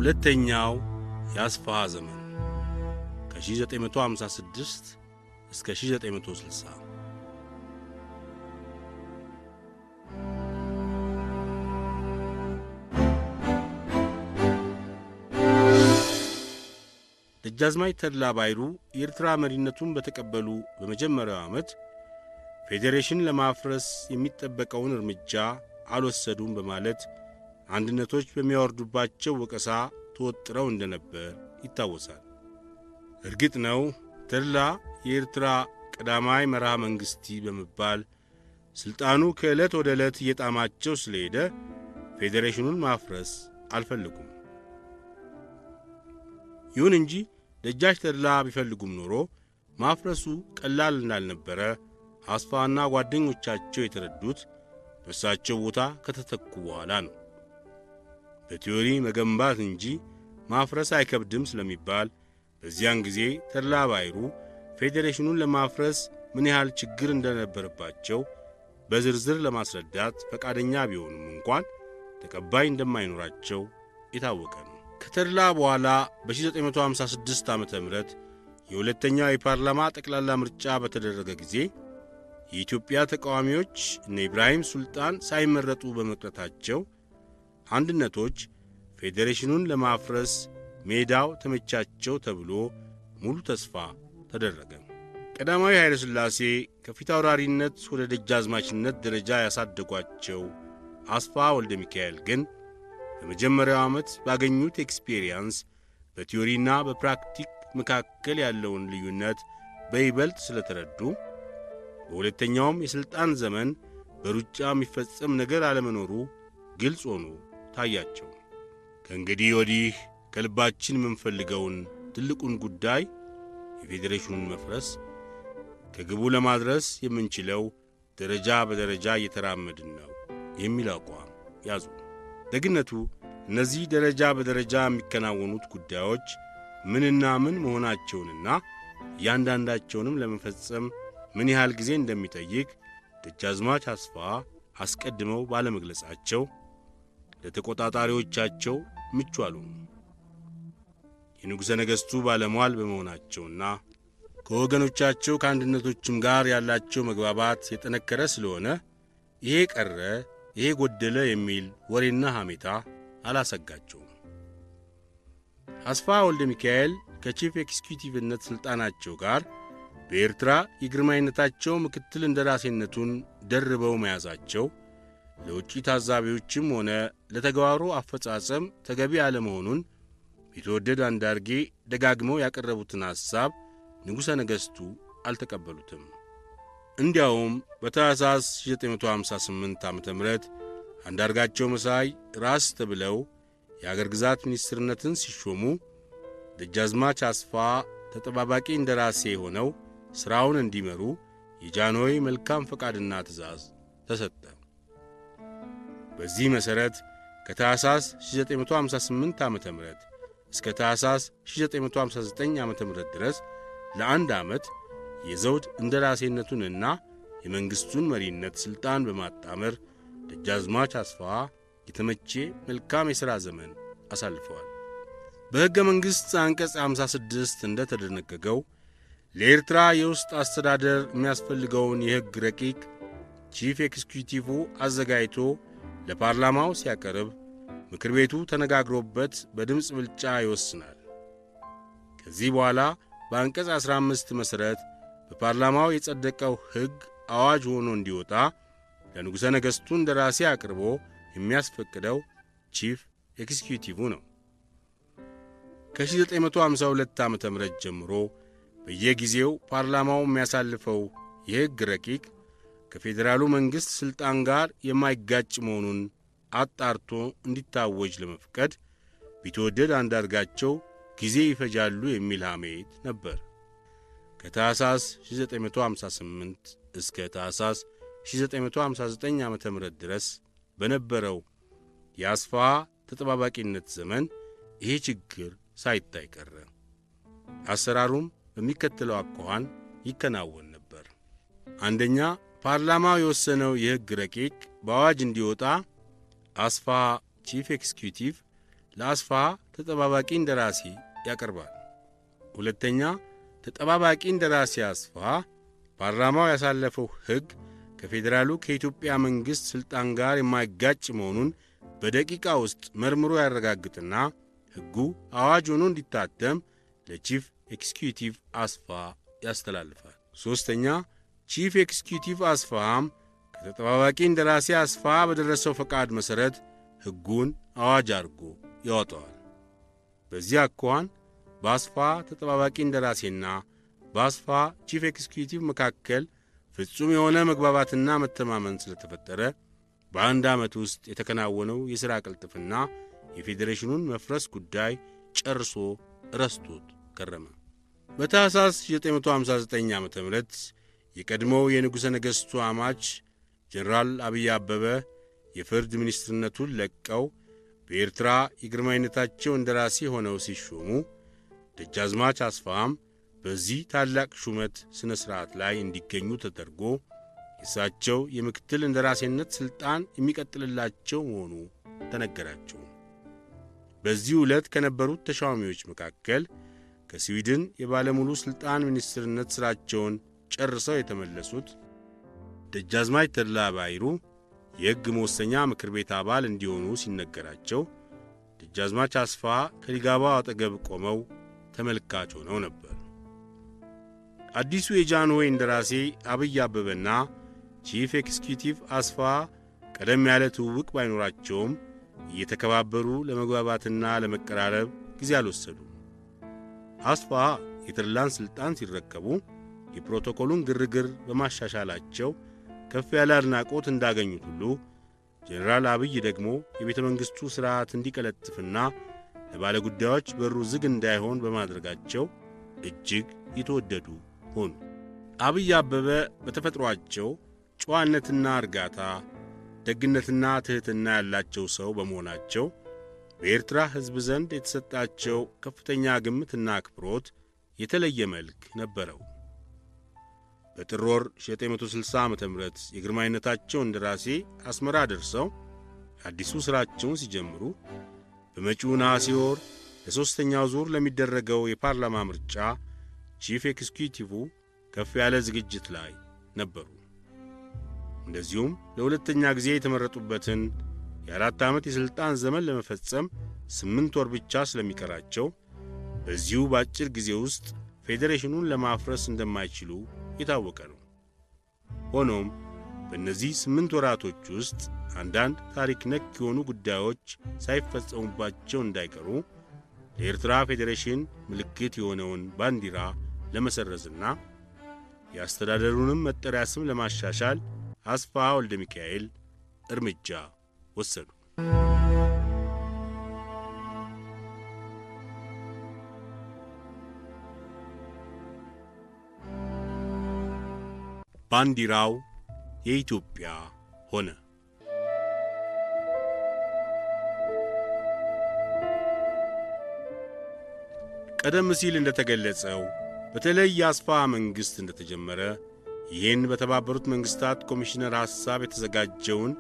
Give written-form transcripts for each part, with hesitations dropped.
ሁለተኛው የአስፋሃ ዘመን ከ1956 እስከ 1960 ደጃዝማች ተድላ ባይሩ የኤርትራ መሪነቱን በተቀበሉ በመጀመሪያው ዓመት ፌዴሬሽን ለማፍረስ የሚጠበቀውን እርምጃ አልወሰዱም በማለት አንድነቶች በሚያወርዱባቸው ወቀሳ ተወጥረው እንደነበር ይታወሳል። እርግጥ ነው ተድላ የኤርትራ ቀዳማይ መርሃ መንግሥቲ በመባል ሥልጣኑ ከዕለት ወደ ዕለት እየጣማቸው ስለሄደ ፌዴሬሽኑን ማፍረስ አልፈልጉም። ይሁን እንጂ ደጃች ተድላ ቢፈልጉም ኖሮ ማፍረሱ ቀላል እንዳልነበረ አስፋና ጓደኞቻቸው የተረዱት በእሳቸው ቦታ ከተተኩ በኋላ ነው። በቲዮሪ መገንባት እንጂ ማፍረስ አይከብድም ስለሚባል በዚያን ጊዜ ተድላ ባይሩ ፌዴሬሽኑን ለማፍረስ ምን ያህል ችግር እንደነበረባቸው በዝርዝር ለማስረዳት ፈቃደኛ ቢሆኑም እንኳን ተቀባይ እንደማይኖራቸው የታወቀ ነው። ከተድላ በኋላ በ1956 ዓ.ም የሁለተኛው የፓርላማ ጠቅላላ ምርጫ በተደረገ ጊዜ የኢትዮጵያ ተቃዋሚዎች እነ ኢብራሂም ሱልጣን ሳይመረጡ በመቅረታቸው አንድነቶች ፌዴሬሽኑን ለማፍረስ ሜዳው ተመቻቸው ተብሎ ሙሉ ተስፋ ተደረገ። ቀዳማዊ ኃይለ ሥላሴ ከፊት አውራሪነት ወደ ደጃዝማችነት ደረጃ ያሳደጓቸው አስፋ ወልደ ሚካኤል ግን በመጀመሪያው ዓመት ባገኙት ኤክስፔሪያንስ በቲዮሪና በፕራክቲክ መካከል ያለውን ልዩነት በይበልጥ ስለተረዱ በሁለተኛውም የሥልጣን ዘመን በሩጫ የሚፈጸም ነገር አለመኖሩ ግልጽ ሆኖ ታያቸው። ከእንግዲህ ወዲህ ከልባችን የምንፈልገውን ትልቁን ጉዳይ የፌዴሬሽኑን መፍረስ ከግቡ ለማድረስ የምንችለው ደረጃ በደረጃ እየተራመድን ነው የሚል አቋም ያዙ። ደግነቱ እነዚህ ደረጃ በደረጃ የሚከናወኑት ጉዳዮች ምንና ምን መሆናቸውንና እያንዳንዳቸውንም ለመፈጸም ምን ያህል ጊዜ እንደሚጠይቅ ደጃዝማች አስፋ አስቀድመው ባለመግለጻቸው ለተቆጣጣሪዎቻቸው ምቹ አልሆኑም። የንጉሠ ነገሥቱ ባለሟል በመሆናቸውና ከወገኖቻቸው ከአንድነቶችም ጋር ያላቸው መግባባት የጠነከረ ስለሆነ ይሄ ቀረ፣ ይሄ ጎደለ የሚል ወሬና ሐሜታ አላሰጋቸውም። አስፋ ወልደ ሚካኤል ከቺፍ ኤክስኪዩቲቭነት ሥልጣናቸው ጋር በኤርትራ የግርማዊነታቸው ምክትል እንደራሴነቱን ደርበው መያዛቸው ለውጭ ታዛቢዎችም ሆነ ለተግባሩ አፈጻጸም ተገቢ አለመሆኑን ቢትወደድ አንዳርጌ ደጋግመው ያቀረቡትን ሐሳብ ንጉሠ ነገሥቱ አልተቀበሉትም። እንዲያውም በታኅሳስ 1958 ዓ.ም አንዳርጋቸው መሳይ ራስ ተብለው የአገር ግዛት ሚኒስትርነትን ሲሾሙ ደጃዝማች አስፋ ተጠባባቂ እንደራሴ ሆነው ሥራውን እንዲመሩ የጃንሆይ መልካም ፈቃድና ትእዛዝ ተሰጠ። በዚህ መሠረት ከታኅሳስ 1958 ዓ.ም እስከ ታኅሳስ 1959 ዓ.ም ድረስ ለአንድ ዓመት የዘውድ እንደራሴነቱንና የመንግሥቱን መሪነት ሥልጣን በማጣመር ደጃዝማች አስፋ የተመቼ መልካም የሥራ ዘመን አሳልፈዋል። በሕገ መንግሥት አንቀጽ 56 እንደ ተደነገገው ለኤርትራ የውስጥ አስተዳደር የሚያስፈልገውን የሕግ ረቂቅ ቺፍ ኤክስኪዩቲቭ አዘጋጅቶ ለፓርላማው ሲያቀርብ ምክር ቤቱ ተነጋግሮበት በድምፅ ብልጫ ይወስናል። ከዚህ በኋላ በአንቀጽ 15 መሠረት በፓርላማው የጸደቀው ሕግ አዋጅ ሆኖ እንዲወጣ ለንጉሠ ነገሥቱ እንደራሴ አቅርቦ የሚያስፈቅደው ቺፍ ኤክስኪዩቲቭ ነው። ከ1952 ዓ.ም ጀምሮ በየጊዜው ፓርላማው የሚያሳልፈው የሕግ ረቂቅ ከፌዴራሉ መንግሥት ሥልጣን ጋር የማይጋጭ መሆኑን አጣርቶ እንዲታወጅ ለመፍቀድ ቢትወደድ አንዳርጋቸው ጊዜ ይፈጃሉ የሚል ሐሜት ነበር። ከታኅሳስ 1958 እስከ ታኅሳስ 1959 ዓ.ም ድረስ በነበረው የአስፋ ተጠባባቂነት ዘመን ይሄ ችግር ሳይታይ ቀረ። አሰራሩም በሚከተለው አኳኋን ይከናወን ነበር። አንደኛ፣ ፓርላማው የወሰነው የሕግ ረቂቅ በአዋጅ እንዲወጣ አስፋ ቺፍ ኤክስኪዩቲቭ ለአስፋሃ ተጠባባቂ እንደራሴ ያቀርባል። ሁለተኛ፣ ተጠባባቂ እንደራሴ አስፋሃ ፓርላማው ያሳለፈው ሕግ ከፌዴራሉ ከኢትዮጵያ መንግሥት ሥልጣን ጋር የማይጋጭ መሆኑን በደቂቃ ውስጥ መርምሮ ያረጋግጥና ሕጉ አዋጅ ሆኖ እንዲታተም ለቺፍ ኤክስኪዩቲቭ አስፋሃ ያስተላልፋል። ሦስተኛ፣ ቺፍ ኤክስኪዩቲቭ አስፋሃም ከተጠባባቂ እንደራሴ አስፋሃ በደረሰው ፈቃድ መሠረት ሕጉን አዋጅ አድርጎ ያወጣዋል። በዚህ አኳኋን በአስፋሃ ተጠባባቂ እንደራሴና በአስፋሃ ቺፍ ኤክስኪዩቲቭ መካከል ፍጹም የሆነ መግባባትና መተማመን ስለተፈጠረ በአንድ ዓመት ውስጥ የተከናወነው የሥራ ቅልጥፍና የፌዴሬሽኑን መፍረስ ጉዳይ ጨርሶ ረስቶት ከረመ። በታኅሳስ 959 ዓ.ም የቀድሞው የንጉሠ ነገሥቱ አማች ጀነራል አብይ አበበ የፍርድ ሚኒስትርነቱን ለቀው በኤርትራ የግርማዊነታቸው እንደራሴ ሆነው ሲሾሙ ደጃዝማች አስፋሃም በዚህ ታላቅ ሹመት ሥነ ሥርዓት ላይ እንዲገኙ ተደርጎ የእሳቸው የምክትል እንደራሴነት ሥልጣን የሚቀጥልላቸው መሆኑ ተነገራቸው። በዚህ ዕለት ከነበሩት ተሿሚዎች መካከል ከስዊድን የባለሙሉ ሥልጣን ሚኒስትርነት ሥራቸውን ጨርሰው የተመለሱት ደጃዝማች ተድላ ባይሩ የሕግ መወሰኛ ምክር ቤት አባል እንዲሆኑ ሲነገራቸው ደጃዝማች አስፋሃ ከሊጋባው አጠገብ ቆመው ተመልካች ሆነው ነበር። አዲሱ የጃንሆይ እንደራሴ አብይ አበበና ቺፍ ኤክስኪዩቲቭ አስፋሃ ቀደም ያለ ትውውቅ ባይኖራቸውም እየተከባበሩ ለመግባባትና ለመቀራረብ ጊዜ አልወሰዱም። አስፋሃ የተድላን ሥልጣን ሲረከቡ የፕሮቶኮሉን ግርግር በማሻሻላቸው ከፍ ያለ አድናቆት እንዳገኙት ሁሉ ጄኔራል አብይ ደግሞ የቤተ መንግሥቱ ሥርዓት እንዲቀለጥፍና ለባለ ጉዳዮች በሩ ዝግ እንዳይሆን በማድረጋቸው እጅግ የተወደዱ ሆኑ። አብይ አበበ በተፈጥሯቸው ጨዋነትና እርጋታ፣ ደግነትና ትሕትና ያላቸው ሰው በመሆናቸው በኤርትራ ሕዝብ ዘንድ የተሰጣቸው ከፍተኛ ግምትና አክብሮት የተለየ መልክ ነበረው። በጥር ወር 960 ዓ.ም የግርማዊነታቸው እንደራሴ አስመራ ደርሰው አዲሱ ሥራቸውን ሲጀምሩ በመጪው ነሐሴ ወር ለሦስተኛው ዙር ለሚደረገው የፓርላማ ምርጫ ቺፍ ኤክስኪዩቲቭ ከፍ ያለ ዝግጅት ላይ ነበሩ። እንደዚሁም ለሁለተኛ ጊዜ የተመረጡበትን የ4 ዓመት የሥልጣን ዘመን ለመፈጸም 8 ወር ብቻ ስለሚቀራቸው በዚሁ በአጭር ጊዜ ውስጥ ፌዴሬሽኑን ለማፍረስ እንደማይችሉ የታወቀ ነው። ሆኖም በእነዚህ 8 ወራቶች ውስጥ አንዳንድ ታሪክ ነክ የሆኑ ጉዳዮች ሳይፈጸሙባቸው እንዳይቀሩ ለኤርትራ ፌዴሬሽን ምልክት የሆነውን ባንዲራ ለመሰረዝና የአስተዳደሩንም መጠሪያ ስም ለማሻሻል አስፋሃ ወልደ ሚካኤል እርምጃ ወሰዱ። ባንዲራው የኢትዮጵያ ሆነ። ቀደም ሲል እንደተገለጸው በተለይ የአስፋሃ መንግሥት እንደተጀመረ ይህን በተባበሩት መንግሥታት ኮሚሽነር ሐሳብ የተዘጋጀውን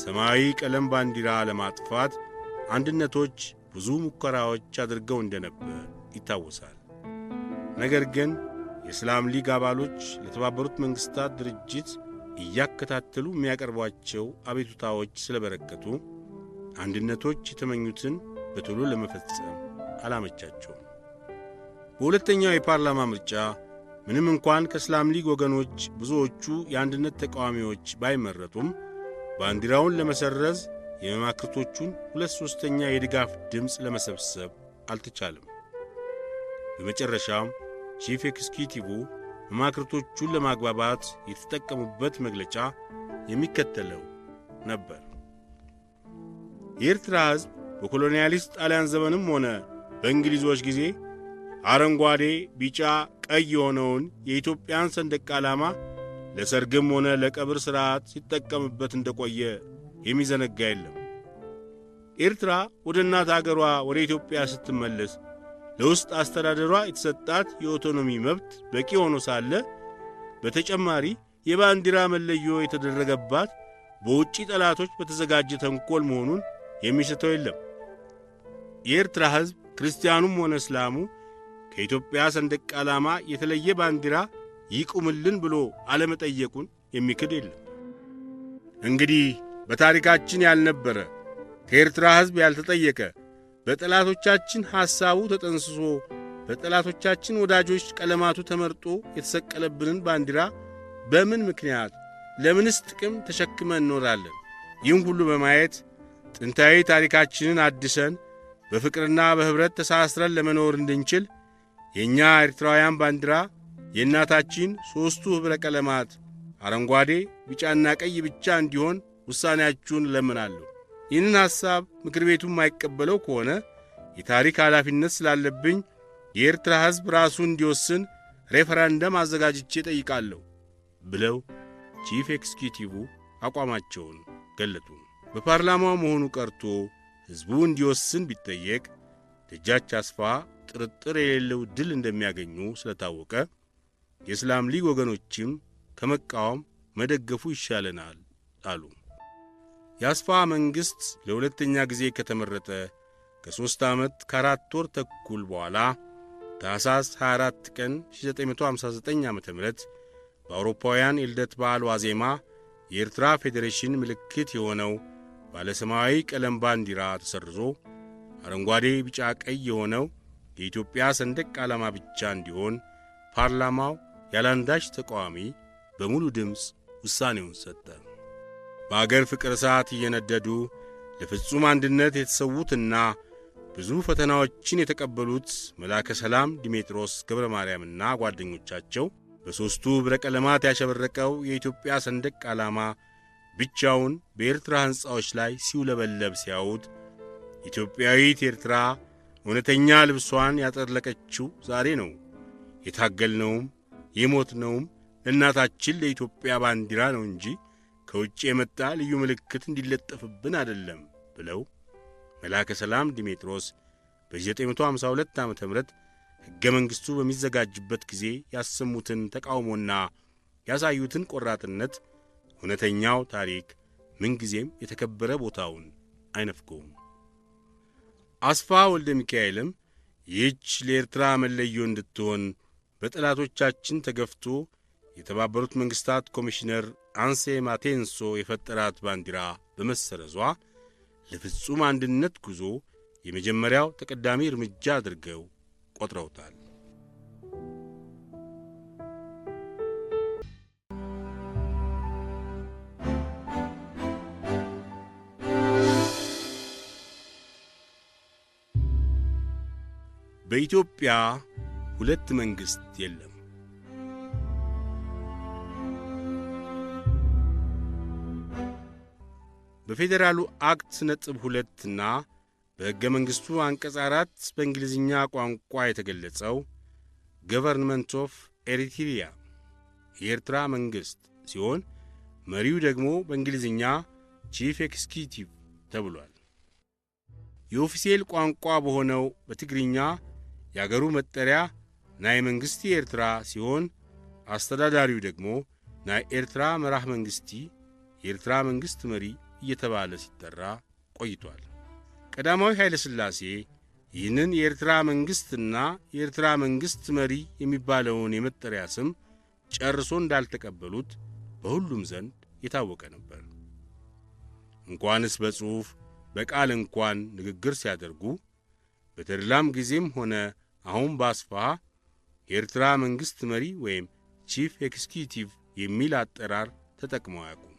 ሰማያዊ ቀለም ባንዲራ ለማጥፋት አንድነቶች ብዙ ሙከራዎች አድርገው እንደነበር ይታወሳል። ነገር ግን የእስላም ሊግ አባሎች ለተባበሩት መንግሥታት ድርጅት እያከታተሉ የሚያቀርቧቸው አቤቱታዎች ስለበረከቱ አንድነቶች የተመኙትን በቶሎ ለመፈጸም አላመቻቸውም። በሁለተኛው የፓርላማ ምርጫ ምንም እንኳን ከእስላም ሊግ ወገኖች ብዙዎቹ የአንድነት ተቃዋሚዎች ባይመረጡም ባንዲራውን ለመሰረዝ የመማክርቶቹን 2/3 የድጋፍ ድምፅ ለመሰብሰብ አልተቻለም። በመጨረሻም ቺፍ ኤክስኪዩቲቭ መማክርቶቹን ለማግባባት የተጠቀሙበት መግለጫ የሚከተለው ነበር። የኤርትራ ሕዝብ በኮሎኒያሊስት ጣሊያን ዘመንም ሆነ በእንግሊዞች ጊዜ አረንጓዴ፣ ቢጫ፣ ቀይ የሆነውን የኢትዮጵያን ሰንደቅ ዓላማ ለሰርግም ሆነ ለቀብር ሥርዓት ሲጠቀምበት እንደቆየ የሚዘነጋ የለም። ኤርትራ ወደ እናት አገሯ ወደ ኢትዮጵያ ስትመለስ ለውስጥ አስተዳደሯ የተሰጣት የኦቶኖሚ መብት በቂ ሆኖ ሳለ በተጨማሪ የባንዲራ መለዮ የተደረገባት በውጭ ጠላቶች በተዘጋጀ ተንኮል መሆኑን የሚስተው የለም። የኤርትራ ሕዝብ ክርስቲያኑም ሆነ እስላሙ ከኢትዮጵያ ሰንደቅ ዓላማ የተለየ ባንዲራ ይቁምልን ብሎ አለመጠየቁን የሚክድ የለም። እንግዲህ በታሪካችን ያልነበረ ከኤርትራ ሕዝብ ያልተጠየቀ በጠላቶቻችን ሐሳቡ ተጠንስሶ በጠላቶቻችን ወዳጆች ቀለማቱ ተመርጦ የተሰቀለብንን ባንዲራ በምን ምክንያት ለምንስ ጥቅም ተሸክመን እንኖራለን? ይህም ሁሉ በማየት ጥንታዊ ታሪካችንን አድሰን በፍቅርና በኅብረት ተሳስረን ለመኖር እንድንችል የእኛ ኤርትራውያን ባንዲራ የእናታችን ሦስቱ ኅብረ ቀለማት አረንጓዴ፣ ቢጫና ቀይ ብቻ እንዲሆን ውሳኔያችሁን እለምናለሁ። ይህንን ሐሳብ ምክር ቤቱ የማይቀበለው ከሆነ የታሪክ ኃላፊነት ስላለብኝ የኤርትራ ሕዝብ ራሱ እንዲወስን ሬፈረንደም አዘጋጅቼ ጠይቃለሁ ብለው ቺፍ ኤክስኪዩቲቭ አቋማቸውን ገለጡ። በፓርላማው መሆኑ ቀርቶ ሕዝቡ እንዲወስን ቢጠየቅ ደጃች አስፋ ጥርጥር የሌለው ድል እንደሚያገኙ ስለታወቀ የእስላም ሊግ ወገኖችም ከመቃወም መደገፉ ይሻለናል አሉ። የአስፋ መንግሥት ለሁለተኛ ጊዜ ከተመረጠ ከ3 ዓመት ከ4 ወር ተኩል በኋላ ታኅሳስ 24 ቀን 1959 ዓ.ም በአውሮፓውያን የልደት በዓል ዋዜማ የኤርትራ ፌዴሬሽን ምልክት የሆነው ባለ ሰማያዊ ቀለም ባንዲራ ተሰርዞ አረንጓዴ፣ ቢጫ፣ ቀይ የሆነው የኢትዮጵያ ሰንደቅ ዓላማ ብቻ እንዲሆን ፓርላማው ያላንዳች ተቃዋሚ በሙሉ ድምፅ ውሳኔውን ሰጠ። በአገር ፍቅር እሳት እየነደዱ ለፍጹም አንድነት የተሰዉትና ብዙ ፈተናዎችን የተቀበሉት መላከ ሰላም ዲሜጥሮስ ገብረ ማርያምና ጓደኞቻቸው በሦስቱ ኅብረ ቀለማት ያሸበረቀው የኢትዮጵያ ሰንደቅ ዓላማ ብቻውን በኤርትራ ሕንፃዎች ላይ ሲውለበለብ ሲያዩት ኢትዮጵያዊት ኤርትራ እውነተኛ ልብሷን ያጠለቀችው ዛሬ ነው። የታገልነውም የሞትነውም ለእናታችን ለኢትዮጵያ ባንዲራ ነው እንጂ ከውጭ የመጣ ልዩ ምልክት እንዲለጠፍብን አይደለም ብለው መላከ ሰላም ዲሜጥሮስ በ1952 ዓ.ም ሕገ መንግሥቱ በሚዘጋጅበት ጊዜ ያሰሙትን ተቃውሞና ያሳዩትን ቆራጥነት እውነተኛው ታሪክ ምንጊዜም የተከበረ ቦታውን አይነፍገውም። አስፋ ወልደ ሚካኤልም ይህች ለኤርትራ መለዮ እንድትሆን በጠላቶቻችን ተገፍቶ የተባበሩት መንግሥታት ኮሚሽነር አንሴ ማቴንሶ የፈጠራት ባንዲራ በመሰረዟ ለፍጹም አንድነት ጉዞ የመጀመሪያው ተቀዳሚ እርምጃ አድርገው ቆጥረውታል። በኢትዮጵያ ሁለት መንግሥት የለም። በፌዴራሉ አክት ነጥብ 2 እና በሕገ መንግሥቱ አንቀጽ 4 በእንግሊዝኛ ቋንቋ የተገለጸው ገቨርንመንት ኦፍ ኤሪትሪያ የኤርትራ መንግሥት ሲሆን መሪው ደግሞ በእንግሊዝኛ ቺፍ ኤክስኪዩቲቭ ተብሏል። የኦፊሴል ቋንቋ በሆነው በትግርኛ የአገሩ መጠሪያ ናይ መንግሥቲ ኤርትራ ሲሆን አስተዳዳሪው ደግሞ ናይ ኤርትራ መራህ መንግሥቲ የኤርትራ መንግሥት መሪ እየተባለ ሲጠራ ቆይቷል። ቀዳማዊ ኃይለ ሥላሴ ይህንን የኤርትራ መንግሥትና የኤርትራ መንግሥት መሪ የሚባለውን የመጠሪያ ስም ጨርሶ እንዳልተቀበሉት በሁሉም ዘንድ የታወቀ ነበር። እንኳንስ በጽሑፍ በቃል እንኳን ንግግር ሲያደርጉ በተድላም ጊዜም ሆነ አሁን በአስፋሃ የኤርትራ መንግሥት መሪ ወይም ቺፍ ኤክስኪዩቲቭ የሚል አጠራር ተጠቅመው አያውቁም።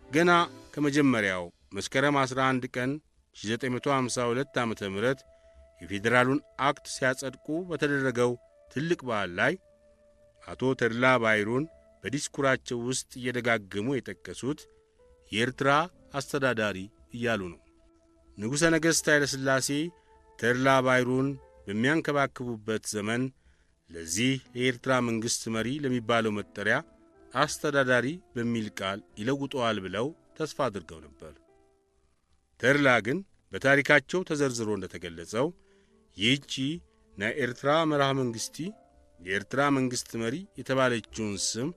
ገና ከመጀመሪያው መስከረም 11 ቀን 1952 ዓ.ም የፌዴራሉን አክት ሲያጸድቁ በተደረገው ትልቅ በዓል ላይ አቶ ተድላ ባይሩን በዲስኩራቸው ውስጥ እየደጋገሙ የጠቀሱት የኤርትራ አስተዳዳሪ እያሉ ነው። ንጉሠ ነገሥት ኃይለ ሥላሴ ተድላ ባይሩን በሚያንከባክቡበት ዘመን ለዚህ የኤርትራ መንግሥት መሪ ለሚባለው መጠሪያ አስተዳዳሪ በሚል ቃል ይለውጠዋል ብለው ተስፋ አድርገው ነበር። ተድላ ግን በታሪካቸው ተዘርዝሮ እንደተገለጸው ይህቺ ናይ ኤርትራ መራህ መንግሥቲ የኤርትራ መንግሥት መሪ የተባለችውን ስም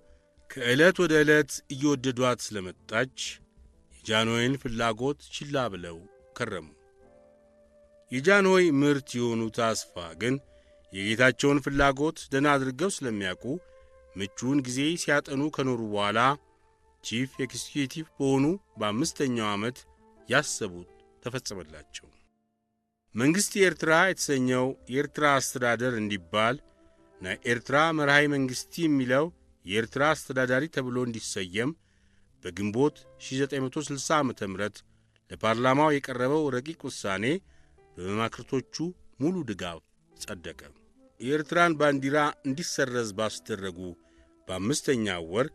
ከዕለት ወደ ዕለት እየወደዷት ስለመጣች የጃንሆይን ፍላጎት ችላ ብለው ከረሙ። የጃንሆይ ምርት የሆኑት አስፋ ግን የጌታቸውን ፍላጎት ደህና አድርገው ስለሚያውቁ ምቹውን ጊዜ ሲያጠኑ ከኖሩ በኋላ ቺፍ ኤክስኪዩቲቭ በሆኑ በአምስተኛው ዓመት ያሰቡት ተፈጸመላቸው። መንግሥት የኤርትራ የተሰኘው የኤርትራ አስተዳደር እንዲባል እና ኤርትራ መርሃይ መንግሥቲ የሚለው የኤርትራ አስተዳዳሪ ተብሎ እንዲሰየም በግንቦት 1960 ዓ.ም ለፓርላማው የቀረበው ረቂቅ ውሳኔ በመማክርቶቹ ሙሉ ድጋፍ ጸደቀ። የኤርትራን ባንዲራ እንዲሰረዝ ባስደረጉ በአምስተኛው ወር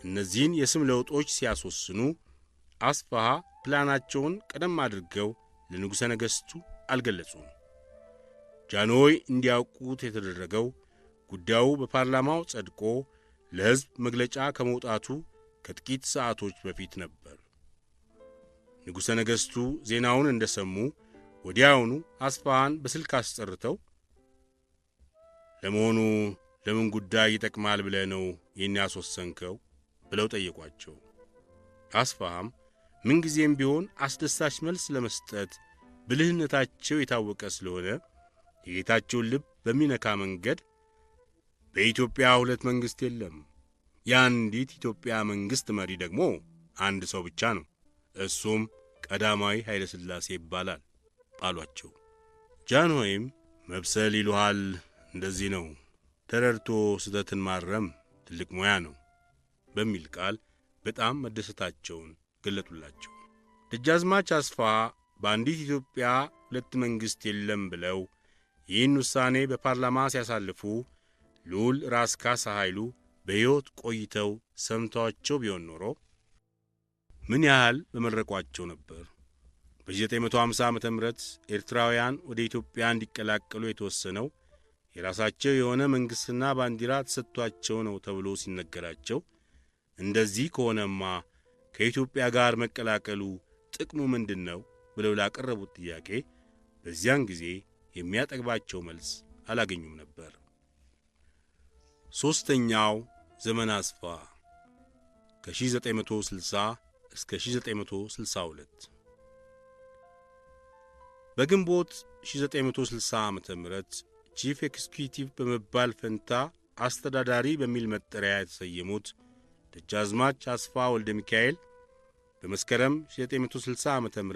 እነዚህን የስም ለውጦች ሲያስወስኑ አስፋሃ ፕላናቸውን ቀደም አድርገው ለንጉሠ ነገሥቱ አልገለጹም። ጃንሆይ እንዲያውቁት የተደረገው ጉዳዩ በፓርላማው ጸድቆ ለሕዝብ መግለጫ ከመውጣቱ ከጥቂት ሰዓቶች በፊት ነበር። ንጉሠ ነገሥቱ ዜናውን እንደ ሰሙ ወዲያውኑ አስፋሃን በስልክ አስጠርተው ለመሆኑ ለምን ጉዳይ ይጠቅማል ብለህ ነው ይህን ያስወሰንከው ብለው ጠየቋቸው። አስፋሃም ምንጊዜም ቢሆን አስደሳች መልስ ለመስጠት ብልህነታቸው የታወቀ ስለሆነ የጌታቸውን ልብ በሚነካ መንገድ በኢትዮጵያ ሁለት መንግሥት የለም፣ የአንዲት ኢትዮጵያ መንግሥት መሪ ደግሞ አንድ ሰው ብቻ ነው፣ እሱም ቀዳማዊ ኃይለ ሥላሴ ይባላል አሏቸው። ጃንሆይም መብሰል ይሉሃል፣ እንደዚህ ነው፣ ተረድቶ ስህተትን ማረም ትልቅ ሙያ ነው በሚል ቃል በጣም መደሰታቸውን ገለጡላቸው። ደጃዝማች አስፋሃ በአንዲት ኢትዮጵያ ሁለት መንግሥት የለም ብለው ይህን ውሳኔ በፓርላማ ሲያሳልፉ ልዑል ራስ ካሳ ኃይሉ በሕይወት ቆይተው ሰምተዋቸው ቢሆን ኖሮ ምን ያህል በመረቋቸው ነበር። በ1950 ዓ.ም ኤርትራውያን ወደ ኢትዮጵያ እንዲቀላቀሉ የተወሰነው የራሳቸው የሆነ መንግሥትና ባንዲራ ተሰጥቷቸው ነው ተብሎ ሲነገራቸው እንደዚህ ከሆነማ ከኢትዮጵያ ጋር መቀላቀሉ ጥቅሙ ምንድን ነው ብለው ላቀረቡት ጥያቄ በዚያን ጊዜ የሚያጠግባቸው መልስ አላገኙም ነበር። ሦስተኛው ዘመነ አስፋ ከ1960 እስከ 1962 በግንቦት 1960 ዓ.ም ቺፍ ኤክስኪዩቲቭ በመባል ፈንታ አስተዳዳሪ በሚል መጠሪያ የተሰየሙት ደጃዝማች አስፋ ወልደ ሚካኤል በመስከረም 1960 ዓ.ም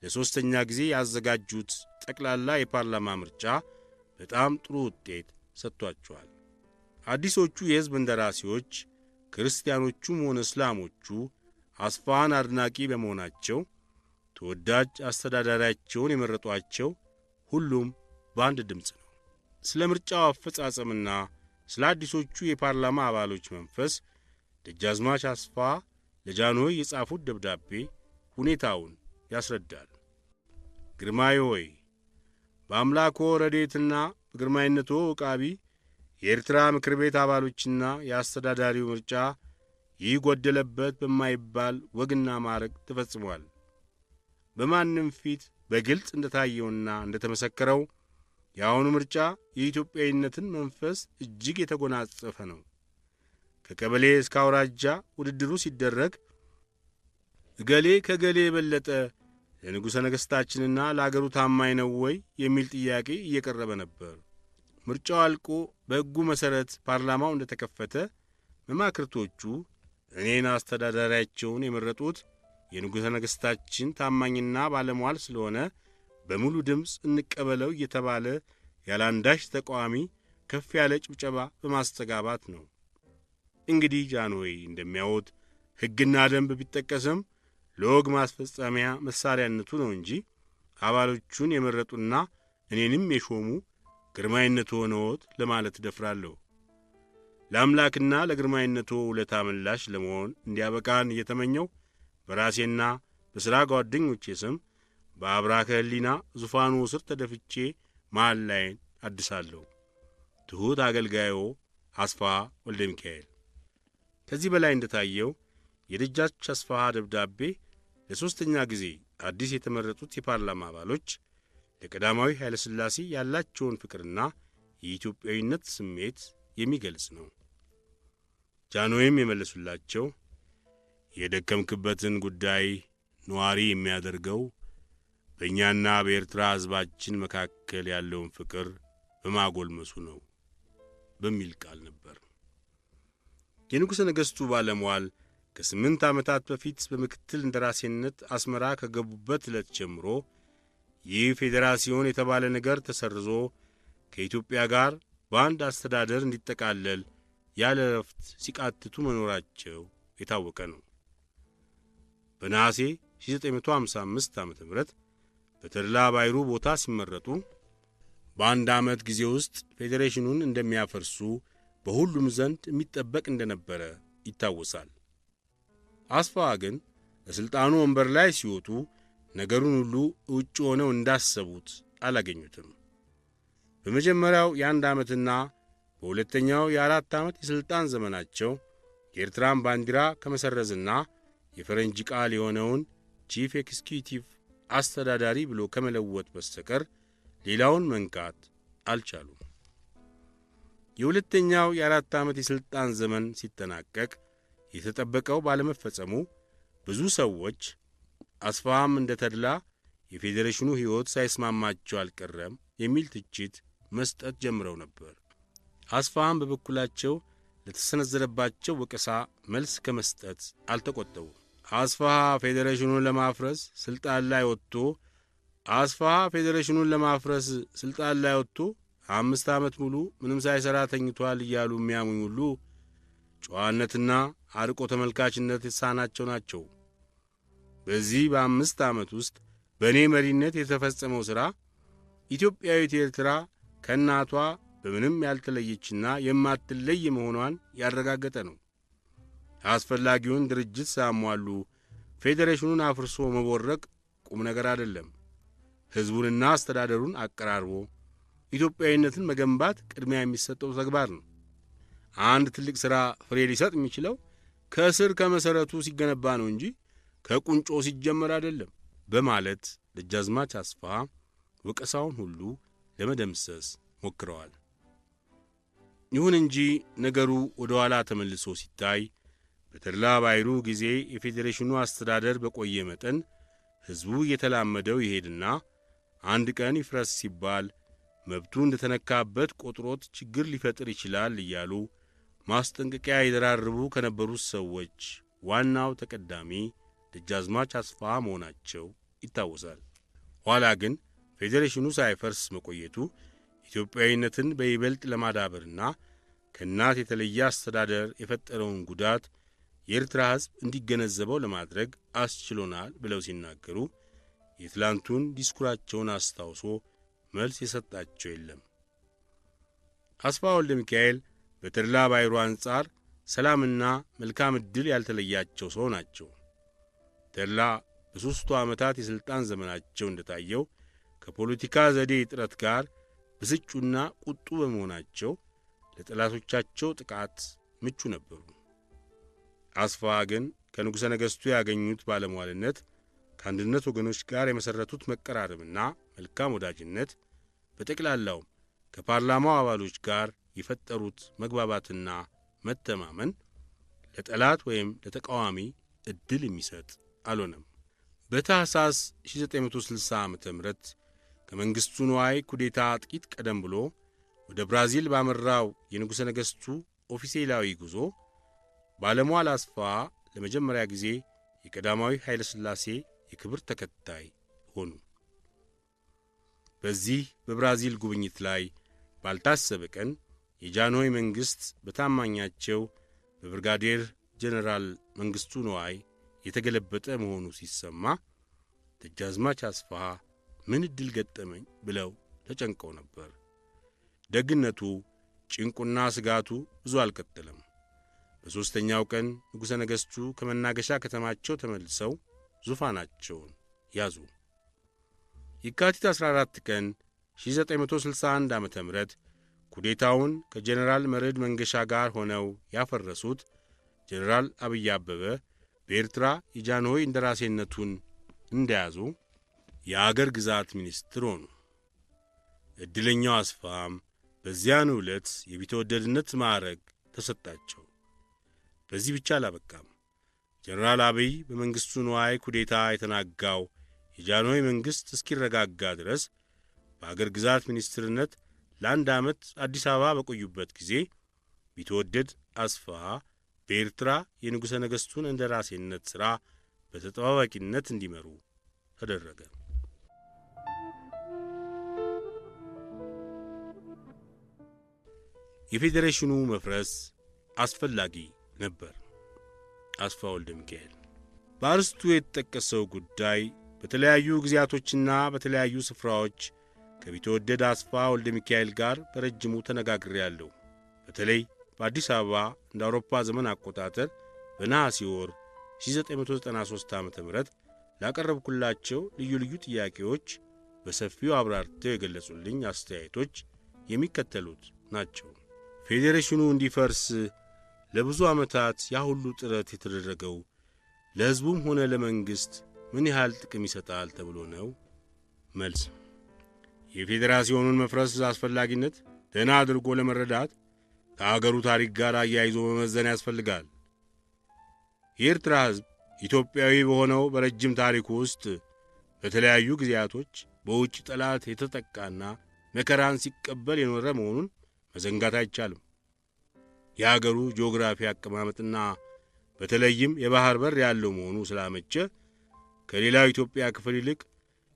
ለሦስተኛ ጊዜ ያዘጋጁት ጠቅላላ የፓርላማ ምርጫ በጣም ጥሩ ውጤት ሰጥቷቸዋል። አዲሶቹ የሕዝብ እንደራሴዎች ክርስቲያኖቹም ሆነ እስላሞቹ አስፋን አድናቂ በመሆናቸው ተወዳጅ አስተዳዳሪያቸውን የመረጧቸው ሁሉም በአንድ ድምፅ ነው። ስለ ምርጫው አፈጻጸምና ስለ አዲሶቹ የፓርላማ አባሎች መንፈስ ደጃዝማች አስፋ ለጃንሆይ የጻፉት ደብዳቤ ሁኔታውን ያስረዳል። ግርማዊ ሆይ፣ በአምላኮ ረድኤትና በግርማዊነቶ ዕቃቢ የኤርትራ ምክር ቤት አባሎችና የአስተዳዳሪው ምርጫ ይህ ጐደለበት በማይባል ወግና ማዕረግ ተፈጽሟል። በማንም ፊት በግልጽ እንደታየውና እንደተመሰከረው የአሁኑ ምርጫ የኢትዮጵያዊነትን መንፈስ እጅግ የተጐናጸፈ ነው። ከቀበሌ እስከ አውራጃ ውድድሩ ሲደረግ እገሌ ከገሌ የበለጠ ለንጉሠ ነገሥታችንና ለአገሩ ታማኝ ነው ወይ የሚል ጥያቄ እየቀረበ ነበር። ምርጫው አልቆ በሕጉ መሠረት ፓርላማው እንደ ተከፈተ መማክርቶቹ እኔን አስተዳዳሪያቸውን የመረጡት የንጉሠ ነገሥታችን ታማኝና ባለሟል ስለሆነ በሙሉ ድምፅ እንቀበለው እየተባለ ያላንዳች ተቃዋሚ ከፍ ያለ ጭብጨባ በማስተጋባት ነው። እንግዲህ ጃንሆይ እንደሚያዩት ሕግና ደንብ ቢጠቀስም ለወግ ማስፈጸሚያ መሣሪያነቱ ነው እንጂ አባሎቹን የመረጡና እኔንም የሾሙ ግርማዊነቶ ሆነዎት ለማለት እደፍራለሁ። ለአምላክና ለግርማዊነቶ ውለታ ምላሽ ለመሆን እንዲያበቃን እየተመኘው በራሴና በሥራ ጓደኞቼ ስም በአብራከ ሕሊና ዙፋኑ ስር ተደፍቼ መሐላዬን አድሳለሁ። ትሑት አገልጋዮ አስፋ ወልደ ሚካኤል። ከዚህ በላይ እንደታየው የደጃች አስፋሃ ደብዳቤ ለሦስተኛ ጊዜ አዲስ የተመረጡት የፓርላማ አባሎች ለቀዳማዊ ኃይለ ሥላሴ ያላቸውን ፍቅርና የኢትዮጵያዊነት ስሜት የሚገልጽ ነው። ጃንሆይም የመለሱላቸው የደከምክበትን ጉዳይ ነዋሪ የሚያደርገው በእኛና በኤርትራ ሕዝባችን መካከል ያለውን ፍቅር በማጎልመሱ ነው በሚል ቃል ነበር። የንጉሠ ነገሥቱ ባለሟል ከ8 ዓመታት በፊት በምክትል እንደራሴነት አስመራ ከገቡበት ዕለት ጀምሮ ይህ ፌዴራሲዮን የተባለ ነገር ተሰርዞ ከኢትዮጵያ ጋር በአንድ አስተዳደር እንዲጠቃለል ያለ ረፍት ሲቃትቱ መኖራቸው የታወቀ ነው። በነሐሴ 1955 ዓ.ም በተድላ ባይሩ ቦታ ሲመረጡ በአንድ ዓመት ጊዜ ውስጥ ፌዴሬሽኑን እንደሚያፈርሱ በሁሉም ዘንድ የሚጠበቅ እንደነበረ ይታወሳል። አስፋዋ ግን ለሥልጣኑ ወንበር ላይ ሲወጡ ነገሩን ሁሉ ውጭ ሆነው እንዳሰቡት አላገኙትም። በመጀመሪያው የ1 ዓመትና በሁለተኛው የ4 ዓመት የሥልጣን ዘመናቸው የኤርትራን ባንዲራ ከመሰረዝና የፈረንጅ ቃል የሆነውን ቺፍ ኤክስኪዩቲቭ አስተዳዳሪ ብሎ ከመለወጥ በስተቀር ሌላውን መንካት አልቻሉም። የሁለተኛው የ4 ዓመት የሥልጣን ዘመን ሲጠናቀቅ የተጠበቀው ባለመፈጸሙ ብዙ ሰዎች አስፋሃም እንደ ተድላ የፌዴሬሽኑ ሕይወት ሳይስማማቸው አልቀረም የሚል ትችት መስጠት ጀምረው ነበር። አስፋሃም በበኩላቸው ለተሰነዘረባቸው ወቀሳ መልስ ከመስጠት አልተቆጠቡም። አስፋሃ ፌዴሬሽኑን ለማፍረስ ስልጣን ላይ ወጥቶ 5 ዓመት ሙሉ ምንም ሳይሠራ ተኝቷል እያሉ የሚያሙኝ ሁሉ ጨዋነትና አርቆ ተመልካችነት የተሳናቸው ናቸው። በዚህ በ5 ዓመት ውስጥ በእኔ መሪነት የተፈጸመው ሥራ ኢትዮጵያዊት ኤርትራ ከእናቷ በምንም ያልተለየችና የማትለይ መሆኗን ያረጋገጠ ነው። አስፈላጊውን ድርጅት ሳያሟሉ ፌዴሬሽኑን አፍርሶ መቦረቅ ቁም ነገር አይደለም። ሕዝቡንና አስተዳደሩን አቀራርቦ ኢትዮጵያዊነትን መገንባት ቅድሚያ የሚሰጠው ተግባር ነው። አንድ ትልቅ ሥራ ፍሬ ሊሰጥ የሚችለው ከስር ከመሠረቱ ሲገነባ ነው እንጂ ከቁንጮ ሲጀመር አይደለም በማለት ደጃዝማች አስፋሃ ወቀሳውን ሁሉ ለመደምሰስ ሞክረዋል። ይሁን እንጂ ነገሩ ወደ ኋላ ተመልሶ ሲታይ በተድላ ባይሩ ጊዜ የፌዴሬሽኑ አስተዳደር በቆየ መጠን ሕዝቡ እየተላመደው ይሄድና አንድ ቀን ይፍረስ ሲባል መብቱ እንደተነካበት ቆጥሮት ችግር ሊፈጥር ይችላል እያሉ ማስጠንቀቂያ ይደራርቡ ከነበሩት ሰዎች ዋናው ተቀዳሚ ደጃዝማች አስፋሃ መሆናቸው ይታወሳል። ኋላ ግን ፌዴሬሽኑ ሳይፈርስ መቆየቱ ኢትዮጵያዊነትን በይበልጥ ለማዳበርና ከእናት የተለየ አስተዳደር የፈጠረውን ጉዳት የኤርትራ ሕዝብ እንዲገነዘበው ለማድረግ አስችሎናል ብለው ሲናገሩ የትላንቱን ዲስኩራቸውን አስታውሶ መልስ የሰጣቸው የለም። አስፋ ወልደ ሚካኤል በተድላ ባይሩ አንጻር ሰላምና መልካም ዕድል ያልተለያቸው ሰው ናቸው። ተድላ በሦስቱ ዓመታት የሥልጣን ዘመናቸው እንደታየው ከፖለቲካ ዘዴ ጥረት ጋር ብስጩና ቁጡ በመሆናቸው ለጠላቶቻቸው ጥቃት ምቹ ነበሩ። አስፋ ግን ከንጉሠ ነገሥቱ ያገኙት ባለሟልነት ከአንድነት ወገኖች ጋር የመሠረቱት መቀራረብና መልካም ወዳጅነት በጠቅላላውም ከፓርላማው አባሎች ጋር የፈጠሩት መግባባትና መተማመን ለጠላት ወይም ለተቃዋሚ ዕድል የሚሰጥ አልሆነም። በታኅሳስ 1960 ዓ.ም ከመንግሥቱ ንዋይ ኩዴታ ጥቂት ቀደም ብሎ ወደ ብራዚል ባመራው የንጉሠ ነገሥቱ ኦፊሴላዊ ጉዞ ባለሟል አስፋ ለመጀመሪያ ጊዜ የቀዳማዊ ኃይለ ሥላሴ የክብር ተከታይ ሆኑ። በዚህ በብራዚል ጉብኝት ላይ ባልታሰበ ቀን የጃንሆይ መንግሥት በታማኛቸው በብርጋዴር ጀነራል መንግሥቱ ንዋይ የተገለበጠ መሆኑ ሲሰማ ደጃዝማች አስፋሃ ምን ዕድል ገጠመኝ ብለው ተጨንቀው ነበር። ደግነቱ ጭንቁና ስጋቱ ብዙ አልቀጠለም። በሦስተኛው ቀን ንጉሠ ነገሥቱ ከመናገሻ ከተማቸው ተመልሰው ዙፋናቸውን ያዙ። የካቲት 14 ቀን 1961 ዓ.ም ኩዴታውን ከጀነራል መርዕድ መንገሻ ጋር ሆነው ያፈረሱት ጀነራል አብይ አበበ በኤርትራ የጃንሆይ እንደራሴነቱን እንደያዙ የአገር ግዛት ሚኒስትር ሆኑ። ዕድለኛው አስፋም በዚያኑ ዕለት የቢተወደድነት ማዕረግ ተሰጣቸው። በዚህ ብቻ አላበቃም። ጀነራል አብይ በመንግሥቱ ንዋይ ኩዴታ የተናጋው የጃንሆይ መንግሥት እስኪረጋጋ ድረስ በአገር ግዛት ሚኒስትርነት ለአንድ ዓመት አዲስ አበባ በቆዩበት ጊዜ ቢትወደድ አስፋ በኤርትራ የንጉሠ ነገሥቱን እንደራሴነት ሥራ በተጠባባቂነት እንዲመሩ ተደረገ። የፌዴሬሽኑ መፍረስ አስፈላጊ ነበር። አስፋ ወልደ ሚካኤል በአርስቱ የተጠቀሰው ጉዳይ በተለያዩ ጊዜያቶችና በተለያዩ ስፍራዎች ከቢትወደድ አስፋ ወልደ ሚካኤል ጋር በረጅሙ ተነጋግሬያለሁ። በተለይ በአዲስ አበባ እንደ አውሮፓ ዘመን አቆጣጠር በነሐሴ ወር 1993 ዓ.ም ላቀረብኩላቸው ልዩ ልዩ ጥያቄዎች በሰፊው አብራርተው የገለጹልኝ አስተያየቶች የሚከተሉት ናቸው። ፌዴሬሽኑ እንዲፈርስ ለብዙ ዓመታት ያ ሁሉ ጥረት የተደረገው ለሕዝቡም ሆነ ለመንግሥት ምን ያህል ጥቅም ይሰጣል ተብሎ ነው? መልስ፣ የፌዴሬሽኑን መፍረስ አስፈላጊነት ደህና አድርጎ ለመረዳት ከአገሩ ታሪክ ጋር አያይዞ መመዘን ያስፈልጋል። የኤርትራ ሕዝብ ኢትዮጵያዊ በሆነው በረጅም ታሪኩ ውስጥ በተለያዩ ጊዜያቶች በውጭ ጠላት የተጠቃና መከራን ሲቀበል የኖረ መሆኑን መዘንጋት አይቻልም። የአገሩ ጂኦግራፊ አቀማመጥና በተለይም የባህር በር ያለው መሆኑ ስላመቸ ከሌላው ኢትዮጵያ ክፍል ይልቅ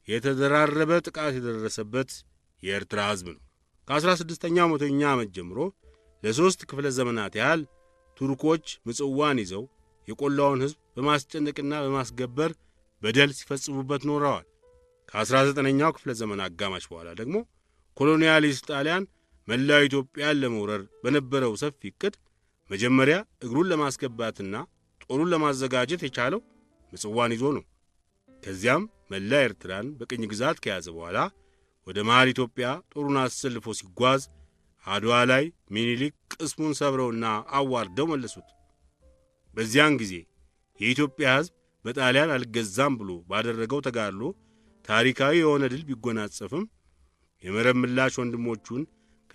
የተደራረበ ጥቃት የደረሰበት የኤርትራ ሕዝብ ነው። ከ16ኛው መቶኛ ዓመት ጀምሮ ለሦስት ክፍለ ዘመናት ያህል ቱርኮች ምጽዋን ይዘው የቆላውን ሕዝብ በማስጨነቅና በማስገበር በደል ሲፈጽሙበት ኖረዋል። ከ19ኛው ክፍለ ዘመን አጋማሽ በኋላ ደግሞ ኮሎኒያሊስት ጣሊያን መላው ኢትዮጵያን ለመውረር በነበረው ሰፊ ዕቅድ መጀመሪያ እግሩን ለማስገባትና ጦሩን ለማዘጋጀት የቻለው ምጽዋን ይዞ ነው። ከዚያም መላ ኤርትራን በቅኝ ግዛት ከያዘ በኋላ ወደ መሃል ኢትዮጵያ ጦሩን አሰልፎ ሲጓዝ አድዋ ላይ ሚኒሊክ ቅስሙን ሰብረውና አዋርደው መለሱት። በዚያን ጊዜ የኢትዮጵያ ሕዝብ በጣሊያን አልገዛም ብሎ ባደረገው ተጋድሎ ታሪካዊ የሆነ ድል ቢጎናጸፍም የመረብ ምላሽ ወንድሞቹን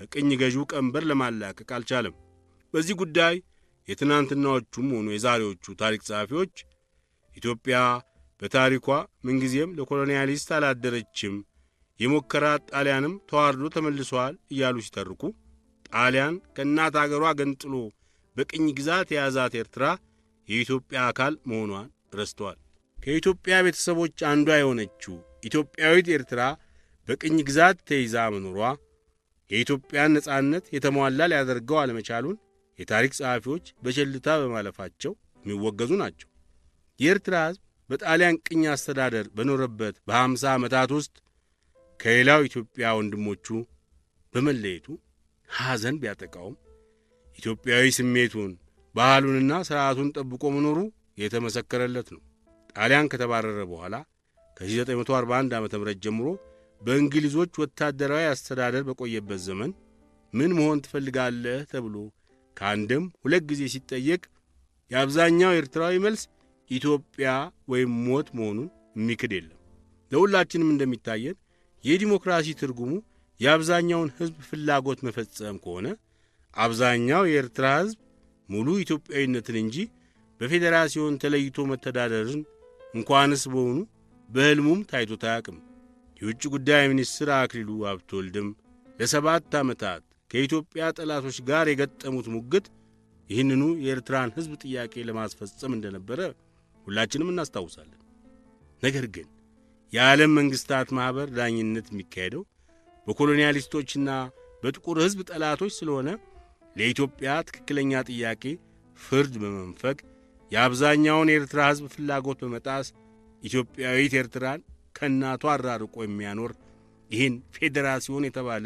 ከቅኝ ገዢው ቀንበር ለማላቀቅ አልቻለም። በዚህ ጉዳይ የትናንትናዎቹም ሆኑ የዛሬዎቹ ታሪክ ጸሐፊዎች ኢትዮጵያ በታሪኳ ምንጊዜም ለኮሎኒያሊስት አላደረችም፣ የሞከራት ጣሊያንም ተዋርዶ ተመልሷል እያሉ ሲተርኩ ጣሊያን ከእናት አገሯ ገንጥሎ በቅኝ ግዛት የያዛት ኤርትራ የኢትዮጵያ አካል መሆኗን ረስተዋል። ከኢትዮጵያ ቤተሰቦች አንዷ የሆነችው ኢትዮጵያዊት ኤርትራ በቅኝ ግዛት ተይዛ መኖሯ የኢትዮጵያን ነጻነት የተሟላ ሊያደርገው አለመቻሉን የታሪክ ጸሐፊዎች በቸልታ በማለፋቸው የሚወገዙ ናቸው። የኤርትራ ሕዝብ በጣሊያን ቅኝ አስተዳደር በኖረበት በ50 ዓመታት ውስጥ ከሌላው ኢትዮጵያ ወንድሞቹ በመለየቱ ሐዘን ቢያጠቃውም ኢትዮጵያዊ ስሜቱን ባህሉንና ሥርዓቱን ጠብቆ መኖሩ የተመሰከረለት ነው። ጣሊያን ከተባረረ በኋላ ከ1941 ዓ.ም ጀምሮ በእንግሊዞች ወታደራዊ አስተዳደር በቆየበት ዘመን ምን መሆን ትፈልጋለህ ተብሎ ከአንድም ሁለት ጊዜ ሲጠየቅ የአብዛኛው ኤርትራዊ መልስ ኢትዮጵያ ወይም ሞት መሆኑን የሚክድ የለም። ለሁላችንም እንደሚታየን የዲሞክራሲ ትርጉሙ የአብዛኛውን ሕዝብ ፍላጎት መፈጸም ከሆነ አብዛኛው የኤርትራ ሕዝብ ሙሉ ኢትዮጵያዊነትን እንጂ በፌዴራሲዮን ተለይቶ መተዳደርን እንኳንስ በሆኑ በሕልሙም ታይቶት አያውቅም። የውጭ ጉዳይ ሚኒስትር አክሊሉ ሀብተወልድም ለ7 ዓመታት ከኢትዮጵያ ጠላቶች ጋር የገጠሙት ሙግት ይህንኑ የኤርትራን ሕዝብ ጥያቄ ለማስፈጸም እንደነበረ ሁላችንም እናስታውሳለን። ነገር ግን የዓለም መንግሥታት ማኅበር ዳኝነት የሚካሄደው በኮሎኒያሊስቶችና በጥቁር ሕዝብ ጠላቶች ስለሆነ ለኢትዮጵያ ትክክለኛ ጥያቄ ፍርድ በመንፈግ የአብዛኛውን የኤርትራ ሕዝብ ፍላጎት በመጣስ ኢትዮጵያዊት ኤርትራን ከእናቷ አራርቆ የሚያኖር ይህን ፌዴራሲዮን የተባለ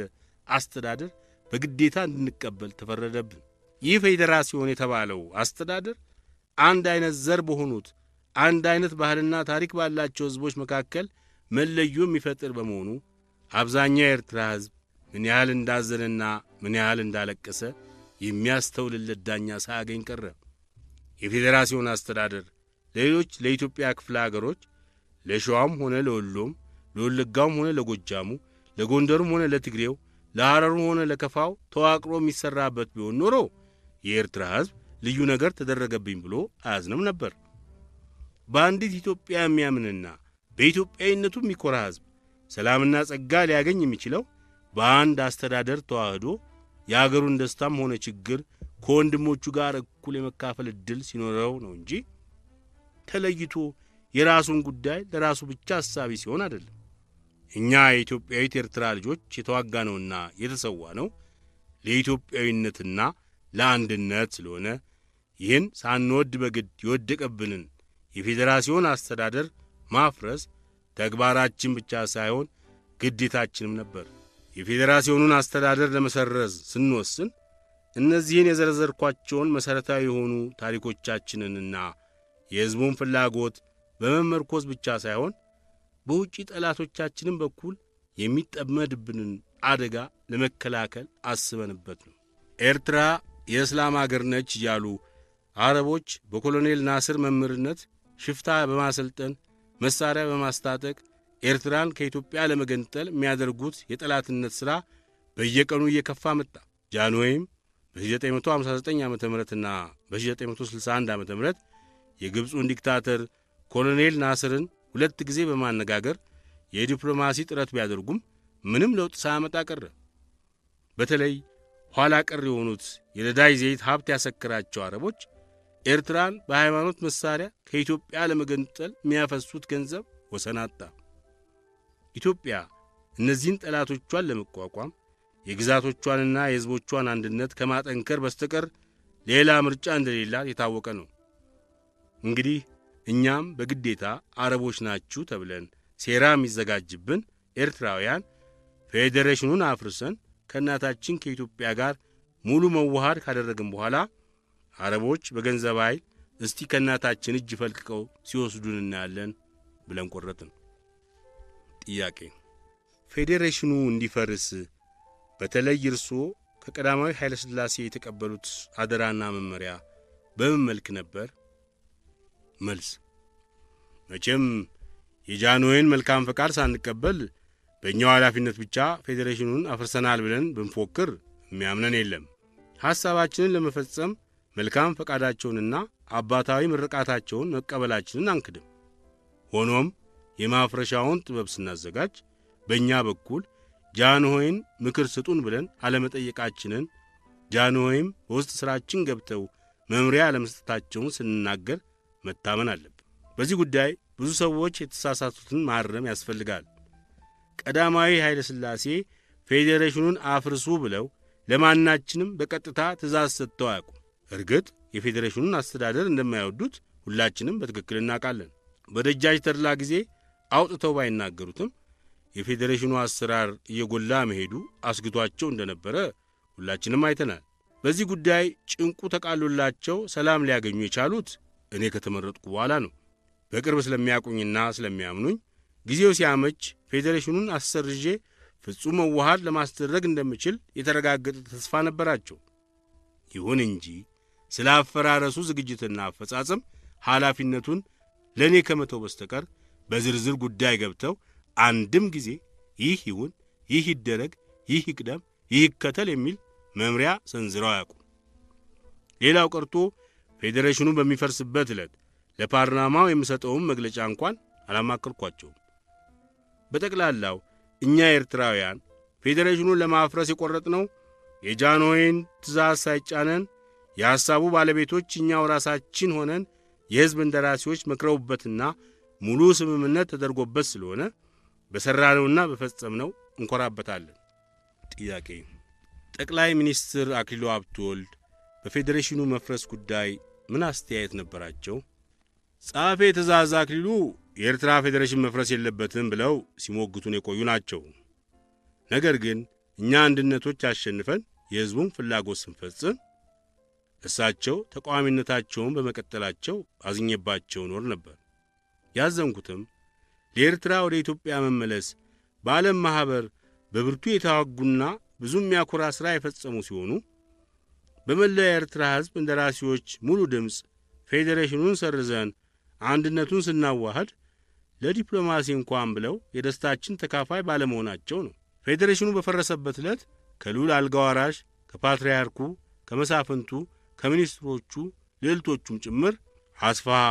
አስተዳደር በግዴታ እንድንቀበል ተፈረደብን። ይህ ፌዴራሲዮን የተባለው አስተዳደር አንድ አይነት ዘር በሆኑት አንድ አይነት ባህልና ታሪክ ባላቸው ሕዝቦች መካከል መለዮ የሚፈጥር በመሆኑ አብዛኛው የኤርትራ ሕዝብ ምን ያህል እንዳዘነና ምን ያህል እንዳለቀሰ የሚያስተውልለት ዳኛ ሳያገኝ ቀረ። የፌዴራሲዮን አስተዳደር ለሌሎች ለኢትዮጵያ ክፍለ አገሮች ለሸዋም ሆነ ለወሎም፣ ለወለጋውም ሆነ ለጎጃሙ፣ ለጎንደሩም ሆነ ለትግሬው፣ ለሐረሩም ሆነ ለከፋው ተዋቅሮ የሚሰራበት ቢሆን ኖሮ የኤርትራ ሕዝብ ልዩ ነገር ተደረገብኝ ብሎ አያዝንም ነበር። በአንዲት ኢትዮጵያ የሚያምንና በኢትዮጵያዊነቱ የሚኮራ ሕዝብ ሰላምና ጸጋ ሊያገኝ የሚችለው በአንድ አስተዳደር ተዋህዶ የአገሩን ደስታም ሆነ ችግር ከወንድሞቹ ጋር እኩል የመካፈል ዕድል ሲኖረው ነው እንጂ ተለይቶ የራሱን ጉዳይ ለራሱ ብቻ አሳቢ ሲሆን አይደለም። እኛ የኢትዮጵያዊት ኤርትራ ልጆች የተዋጋነውና የተሰዋ ነው ለኢትዮጵያዊነትና ለአንድነት ስለሆነ ይህን ሳንወድ በግድ የወደቀብንን የፌዴራሲዮን አስተዳደር ማፍረስ ተግባራችን ብቻ ሳይሆን ግዴታችንም ነበር። የፌዴራሲዮኑን አስተዳደር ለመሰረዝ ስንወስን እነዚህን የዘረዘርኳቸውን መሠረታዊ የሆኑ ታሪኮቻችንንና የሕዝቡን ፍላጎት በመመርኮዝ ብቻ ሳይሆን በውጪ ጠላቶቻችንም በኩል የሚጠመድብንን አደጋ ለመከላከል አስበንበት ነው። ኤርትራ የእስላም አገር ነች እያሉ አረቦች በኮሎኔል ናስር መምህርነት ሽፍታ በማሰልጠን መሳሪያ በማስታጠቅ ኤርትራን ከኢትዮጵያ ለመገንጠል የሚያደርጉት የጠላትነት ሥራ በየቀኑ እየከፋ መጣ። ጃንሆይም በ1959 ዓ.ም እና በ1961 ዓ.ም የግብፁን ዲክታተር ኮሎኔል ናስርን 2 ጊዜ በማነጋገር የዲፕሎማሲ ጥረት ቢያደርጉም ምንም ለውጥ ሳያመጣ ቀረ። በተለይ ኋላ ቀር የሆኑት የነዳጅ ዘይት ሀብት ያሰከራቸው አረቦች ኤርትራን በሃይማኖት መሳሪያ ከኢትዮጵያ ለመገንጠል የሚያፈሱት ገንዘብ ወሰን አጣ። ኢትዮጵያ እነዚህን ጠላቶቿን ለመቋቋም የግዛቶቿንና የሕዝቦቿን አንድነት ከማጠንከር በስተቀር ሌላ ምርጫ እንደሌላት የታወቀ ነው። እንግዲህ እኛም በግዴታ አረቦች ናችሁ ተብለን ሴራ የሚዘጋጅብን ኤርትራውያን ፌዴሬሽኑን አፍርሰን ከእናታችን ከኢትዮጵያ ጋር ሙሉ መዋሃድ ካደረግን በኋላ አረቦች በገንዘብ ኃይል እስቲ ከእናታችን እጅ ፈልቅቀው ሲወስዱን እናያለን ብለን ቆረጥን። ጥያቄ፣ ፌዴሬሽኑ እንዲፈርስ በተለይ እርስዎ ከቀዳማዊ ኃይለ ሥላሴ የተቀበሉት አደራና መመሪያ በምን መልክ ነበር? መልስ፣ መቼም የጃንሆይን መልካም ፈቃድ ሳንቀበል በእኛው ኃላፊነት ብቻ ፌዴሬሽኑን አፍርሰናል ብለን ብንፎክር የሚያምነን የለም። ሐሳባችንን ለመፈጸም መልካም ፈቃዳቸውንና አባታዊ ምርቃታቸውን መቀበላችንን አንክድም። ሆኖም የማፍረሻውን ጥበብ ስናዘጋጅ በእኛ በኩል ጃንሆይን ምክር ስጡን ብለን አለመጠየቃችንን፣ ጃንሆይም በውስጥ ሥራችን ገብተው መምሪያ አለመስጠታቸውን ስንናገር መታመን አለብን። በዚህ ጉዳይ ብዙ ሰዎች የተሳሳቱትን ማረም ያስፈልጋል። ቀዳማዊ ኃይለ ሥላሴ ፌዴሬሽኑን አፍርሱ ብለው ለማናችንም በቀጥታ ትእዛዝ ሰጥተው አያውቁም። እርግጥ የፌዴሬሽኑን አስተዳደር እንደማይወዱት ሁላችንም በትክክል እናውቃለን። በደጃች ተድላ ጊዜ አውጥተው ባይናገሩትም የፌዴሬሽኑ አሰራር እየጎላ መሄዱ አስግቷቸው እንደነበረ ሁላችንም አይተናል። በዚህ ጉዳይ ጭንቁ ተቃሎላቸው ሰላም ሊያገኙ የቻሉት እኔ ከተመረጥኩ በኋላ ነው። በቅርብ ስለሚያውቁኝና ስለሚያምኑኝ ጊዜው ሲያመች ፌዴሬሽኑን አሰርዤ ፍጹም መዋሃድ ለማስደረግ እንደምችል የተረጋገጠ ተስፋ ነበራቸው። ይሁን እንጂ ስለ አፈራረሱ ዝግጅትና አፈጻጸም ኃላፊነቱን ለእኔ ከመተው በስተቀር በዝርዝር ጉዳይ ገብተው አንድም ጊዜ ይህ ይሁን፣ ይህ ይደረግ፣ ይህ ይቅደም፣ ይህ ይከተል የሚል መምሪያ ሰንዝረው አያውቁም። ሌላው ቀርቶ ፌዴሬሽኑ በሚፈርስበት ዕለት ለፓርላማው የምሰጠውን መግለጫ እንኳን አላማከርኳቸውም። በጠቅላላው እኛ ኤርትራውያን ፌዴሬሽኑን ለማፍረስ የቆረጥነው የጃንሆይን ትእዛዝ ሳይጫነን የሐሳቡ ባለቤቶች እኛው ራሳችን ሆነን የሕዝብ እንደራሴዎች መክረውበትና ሙሉ ስምምነት ተደርጎበት ስለሆነ በሠራነውና በፈጸምነው እንኮራበታለን። ጥያቄ፣ ጠቅላይ ሚኒስትር አክሊሉ ሀብተወልድ በፌዴሬሽኑ መፍረስ ጉዳይ ምን አስተያየት ነበራቸው? ጸሐፌ ትእዛዝ አክሊሉ የኤርትራ ፌዴሬሽን መፍረስ የለበትም ብለው ሲሞግቱን የቆዩ ናቸው። ነገር ግን እኛ አንድነቶች አሸንፈን የሕዝቡን ፍላጎት ስንፈጽም እሳቸው ተቃዋሚነታቸውን በመቀጠላቸው አዝኜባቸው ኖር ነበር። ያዘንኩትም ለኤርትራ ወደ ኢትዮጵያ መመለስ በዓለም ማኅበር በብርቱ የተዋጉና ብዙ የሚያኮራ ሥራ የፈጸሙ ሲሆኑ በመላው የኤርትራ ሕዝብ እንደራሴዎች ሙሉ ድምፅ ፌዴሬሽኑን ሰርዘን አንድነቱን ስናዋህድ ለዲፕሎማሲ እንኳን ብለው የደስታችን ተካፋይ ባለመሆናቸው ነው። ፌዴሬሽኑ በፈረሰበት ዕለት ከልዑል አልጋ ወራሽ፣ ከፓትርያርኩ፣ ከመሳፍንቱ፣ ከሚኒስትሮቹ ልዕልቶቹም ጭምር አስፋሃ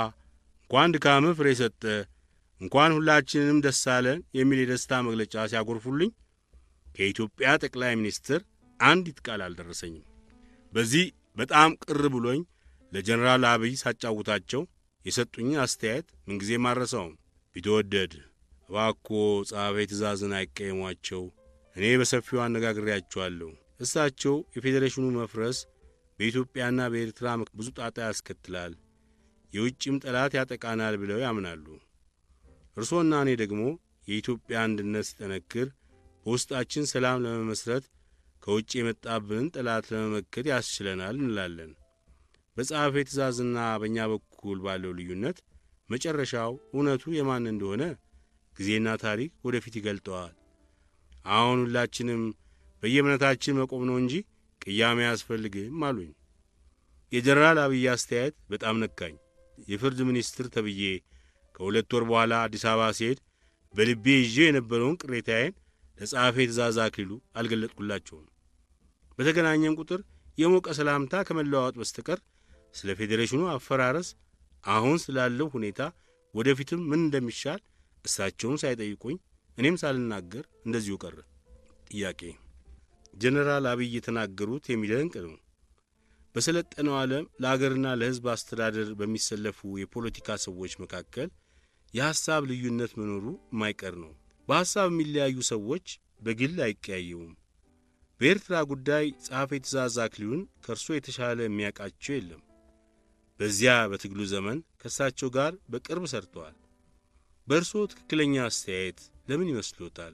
እንኳን ድካምህ ፍሬ ሰጠ፣ እንኳን ሁላችንንም ደስ አለን የሚል የደስታ መግለጫ ሲያጎርፉልኝ ከኢትዮጵያ ጠቅላይ ሚኒስትር አንዲት ቃል አልደረሰኝም። በዚህ በጣም ቅር ብሎኝ ለጀነራል አብይ ሳጫውታቸው የሰጡኝ አስተያየት ምንጊዜም አልረሳውም። ቢተወደድ እባክዎ ጸሐፌ ትእዛዝን አይቀየሟቸው። እኔ በሰፊው አነጋግሬያቸዋለሁ። እሳቸው የፌዴሬሽኑ መፍረስ በኢትዮጵያና በኤርትራ ብዙ ጣጣ ያስከትላል፣ የውጭም ጠላት ያጠቃናል ብለው ያምናሉ። እርሶና እኔ ደግሞ የኢትዮጵያ አንድነት ሲጠነክር በውስጣችን ሰላም ለመመስረት ከውጭ የመጣብንን ጠላት ለመመከት ያስችለናል እንላለን። በጸሐፌ ትእዛዝና በእኛ በኩል ባለው ልዩነት መጨረሻው እውነቱ የማን እንደሆነ ጊዜና ታሪክ ወደፊት ይገልጠዋል። አሁን ሁላችንም በየእምነታችን መቆም ነው እንጂ ቅያሜ አያስፈልግም አሉኝ። የጀነራል አብይ አስተያየት በጣም ነካኝ። የፍርድ ሚኒስትር ተብዬ ከ2 ወር በኋላ አዲስ አበባ ሲሄድ በልቤ ይዤ የነበረውን ቅሬታዬን ለጸሐፌ ትእዛዝ አክሊሉ አልገለጥኩላቸውም። በተገናኘን ቁጥር የሞቀ ሰላምታ ከመለዋወጥ በስተቀር ስለ ፌዴሬሽኑ አፈራረስ፣ አሁን ስላለው ሁኔታ፣ ወደፊትም ምን እንደሚሻል እሳቸውን ሳይጠይቁኝ እኔም ሳልናገር እንደዚሁ ቀረ። ጥያቄ ጀነራል አብይ የተናገሩት የሚደንቅ ነው። በሰለጠነው ዓለም ለአገርና ለሕዝብ አስተዳደር በሚሰለፉ የፖለቲካ ሰዎች መካከል የሐሳብ ልዩነት መኖሩ የማይቀር ነው። በሐሳብ የሚለያዩ ሰዎች በግል አይቀያየውም። በኤርትራ ጉዳይ ጸሐፌ ትእዛዝ አክሊሉን ከእርሶ የተሻለ የሚያውቃቸው የለም። በዚያ በትግሉ ዘመን ከእሳቸው ጋር በቅርብ ሰርተዋል። በእርሶ ትክክለኛ አስተያየት ለምን ይመስሎታል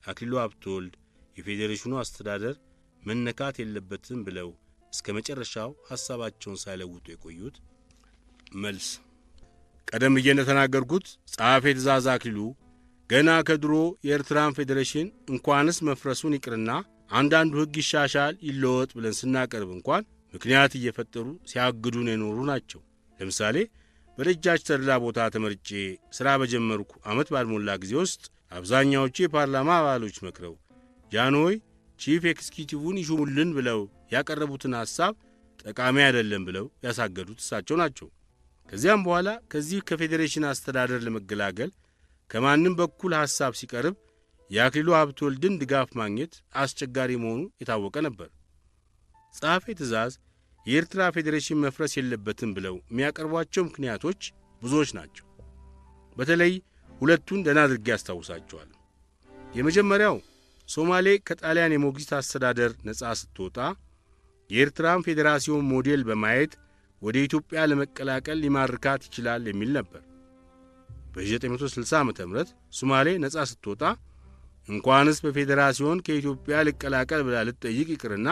አክሊሉ ሀብተወልድ የፌዴሬሽኑ አስተዳደር መነካት የለበትም ብለው እስከ መጨረሻው ሐሳባቸውን ሳይለውጡ የቆዩት? መልስ ቀደም ብዬ እንደተናገርኩት ጸሐፌ ትእዛዝ አክሊሉ ገና ከድሮ የኤርትራን ፌዴሬሽን እንኳንስ መፍረሱን ይቅርና አንዳንዱ ሕግ ይሻሻል ይለወጥ ብለን ስናቀርብ እንኳን ምክንያት እየፈጠሩ ሲያግዱን የኖሩ ናቸው። ለምሳሌ በደጃች ተድላ ቦታ ተመርጬ ሥራ በጀመርኩ ዓመት ባልሞላ ጊዜ ውስጥ አብዛኛዎቹ የፓርላማ አባሎች መክረው ጃንሆይ ቺፍ ኤክስኪዩቲቭን ይሹሙልን ብለው ያቀረቡትን ሐሳብ ጠቃሚ አይደለም ብለው ያሳገዱት እሳቸው ናቸው። ከዚያም በኋላ ከዚህ ከፌዴሬሽን አስተዳደር ለመገላገል ከማንም በኩል ሐሳብ ሲቀርብ የአክሊሉ ሀብተወልድን ድጋፍ ማግኘት አስቸጋሪ መሆኑ የታወቀ ነበር። ጸሐፌ ትእዛዝ የኤርትራ ፌዴሬሽን መፍረስ የለበትም ብለው የሚያቀርቧቸው ምክንያቶች ብዙዎች ናቸው። በተለይ ሁለቱን ደህና አድርጌ ያስታውሳቸዋል። የመጀመሪያው ሶማሌ ከጣሊያን የሞግዚት አስተዳደር ነጻ ስትወጣ የኤርትራን ፌዴራሲዮን ሞዴል በማየት ወደ ኢትዮጵያ ለመቀላቀል ሊማርካት ይችላል የሚል ነበር። በ1960 ዓ.ም ሶማሌ ነጻ ስትወጣ እንኳንስ በፌዴራሲዮን ከኢትዮጵያ ልቀላቀል ብላ ልትጠይቅ ይቅርና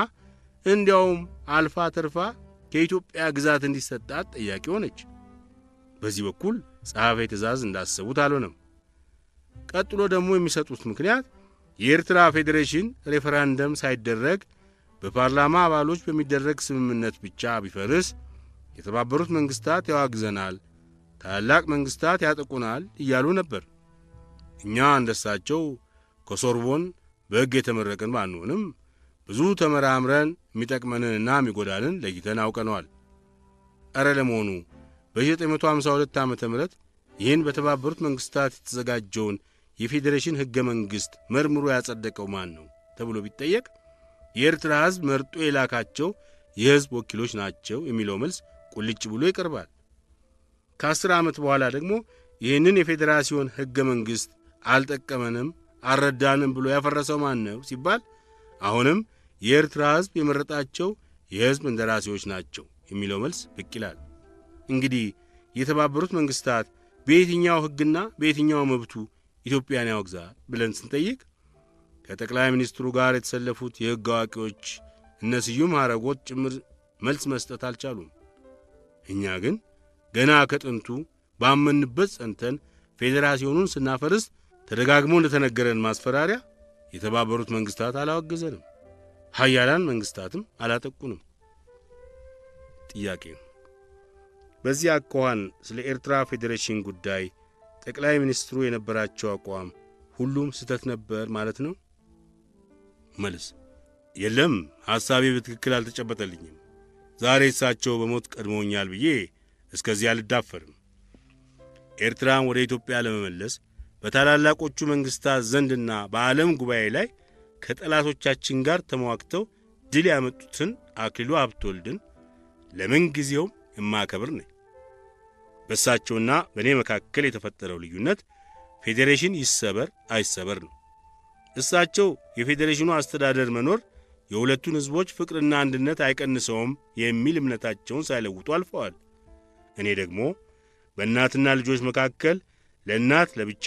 እንዲያውም አልፋ ተርፋ ከኢትዮጵያ ግዛት እንዲሰጣት ጠያቂ ሆነች። በዚህ በኩል ጸሐፌ ትእዛዝ እንዳሰቡት አልሆነም። ቀጥሎ ደግሞ የሚሰጡት ምክንያት የኤርትራ ፌዴሬሽን ሬፈራንደም ሳይደረግ በፓርላማ አባሎች በሚደረግ ስምምነት ብቻ ቢፈርስ የተባበሩት መንግስታት ያዋግዘናል፣ ታላላቅ መንግስታት ያጠቁናል እያሉ ነበር። እኛ እንደሳቸው ከሶርቦን በሕግ የተመረቅን ባንሆንም ብዙ ተመራምረን የሚጠቅመንንና የሚጎዳንን ለይተን አውቀነዋል። ኧረ ለመሆኑ በ1952 ዓ.ም ይህን በተባበሩት መንግስታት የተዘጋጀውን የፌዴሬሽን ሕገ መንግሥት መርምሮ ያጸደቀው ማን ነው ተብሎ ቢጠየቅ የኤርትራ ሕዝብ መርጦ የላካቸው የሕዝብ ወኪሎች ናቸው የሚለው መልስ ቁልጭ ብሎ ይቀርባል። ከ10 ዓመት በኋላ ደግሞ ይህንን የፌዴራሲዮን ሕገ መንግሥት አልጠቀመንም፣ አልረዳንም ብሎ ያፈረሰው ማን ነው ሲባል አሁንም የኤርትራ ሕዝብ የመረጣቸው የሕዝብ እንደራሴዎች ናቸው የሚለው መልስ ብቅ ይላል። እንግዲህ የተባበሩት መንግስታት በየትኛው ሕግና በየትኛው መብቱ ኢትዮጵያን ያወግዛል ብለን ስንጠይቅ ከጠቅላይ ሚኒስትሩ ጋር የተሰለፉት የሕግ አዋቂዎች እነ ስዩም ሐረጎት ጭምር መልስ መስጠት አልቻሉም። እኛ ግን ገና ከጥንቱ ባመንበት ጸንተን ፌዴራሲዮኑን ስናፈርስ ተደጋግሞ እንደተነገረን ማስፈራሪያ የተባበሩት መንግስታት አላወገዘንም፣ ሀያላን መንግስታትም አላጠቁንም። ጥያቄ በዚህ አኳኋን ስለ ኤርትራ ፌዴሬሽን ጉዳይ ጠቅላይ ሚኒስትሩ የነበራቸው አቋም ሁሉም ስህተት ነበር ማለት ነው? መልስ የለም፣ ሐሳቤ በትክክል አልተጨበጠልኝም። ዛሬ እሳቸው በሞት ቀድሞኛል ብዬ እስከዚህ አልዳፈርም። ኤርትራን ወደ ኢትዮጵያ ለመመለስ በታላላቆቹ መንግሥታት ዘንድና በዓለም ጉባኤ ላይ ከጠላቶቻችን ጋር ተሟግተው ድል ያመጡትን አክሊሉ ሀብተወልድን ለምን ጊዜውም የማከብር ነኝ። በእሳቸውና በእኔ መካከል የተፈጠረው ልዩነት ፌዴሬሽን ይሰበር አይሰበር ነው። እሳቸው የፌዴሬሽኑ አስተዳደር መኖር የሁለቱን ሕዝቦች ፍቅርና አንድነት አይቀንሰውም የሚል እምነታቸውን ሳይለውጡ አልፈዋል። እኔ ደግሞ በእናትና ልጆች መካከል ለእናት ለብቻ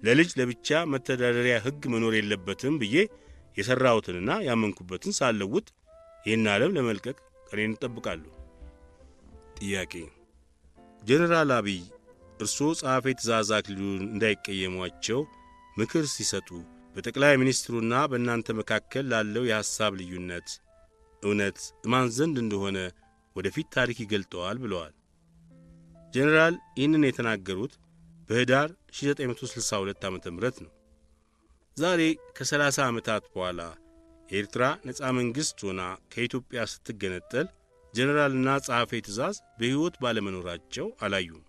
ለልጅ ለብቻ መተዳደሪያ ሕግ መኖር የለበትም ብዬ የሠራሁትንና ያመንኩበትን ሳልለውጥ ይህን ዓለም ለመልቀቅ ቀኔን እጠብቃለሁ። ጥያቄ: ጀነራል አብይ እርስዎ ጸሐፌ ትእዛዝ አክሊሉን እንዳይቀየሟቸው ምክር ሲሰጡ በጠቅላይ ሚኒስትሩና በእናንተ መካከል ላለው የሐሳብ ልዩነት እውነት እማን ዘንድ እንደሆነ ወደፊት ታሪክ ይገልጠዋል ብለዋል። ጀነራል ይህንን የተናገሩት በህዳር 1962 ዓ.ም ነው። ዛሬ ከ30 ዓመታት በኋላ የኤርትራ ነፃ መንግሥት ሆና ከኢትዮጵያ ስትገነጠል ጀነራልና ጸሐፌ ትእዛዝ በሕይወት ባለመኖራቸው አላዩም።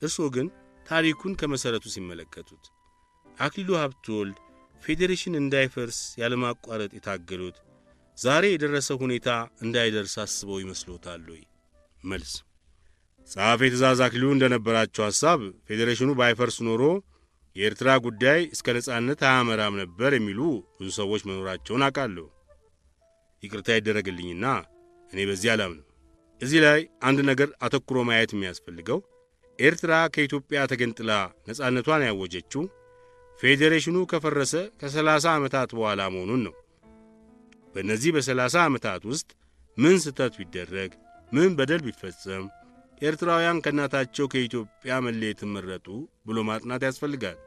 እርስዎ ግን ታሪኩን ከመሠረቱ ሲመለከቱት አክሊሉ ሀብተወልድ ፌዴሬሽን እንዳይፈርስ ያለማቋረጥ የታገሉት ዛሬ የደረሰው ሁኔታ እንዳይደርስ አስበው ይመስሎታል ወይ? መልስ: ጸሐፌ ትእዛዝ አክሊሉ እንደነበራቸው ሐሳብ ፌዴሬሽኑ ባይፈርስ ኖሮ የኤርትራ ጉዳይ እስከ ነጻነት አያመራም ነበር የሚሉ ብዙ ሰዎች መኖራቸውን አውቃለሁ። ይቅርታ ይደረግልኝና እኔ በዚህ አላምንም። እዚህ ላይ አንድ ነገር አተኩሮ ማየት የሚያስፈልገው ኤርትራ ከኢትዮጵያ ተገንጥላ ነጻነቷን ያወጀችው ፌዴሬሽኑ ከፈረሰ ከ30 ዓመታት በኋላ መሆኑን ነው። በእነዚህ በ30 ዓመታት ውስጥ ምን ስህተት ቢደረግ፣ ምን በደል ቢፈጸም ኤርትራውያን ከእናታቸው ከኢትዮጵያ መለየትን መረጡ ብሎ ማጥናት ያስፈልጋል።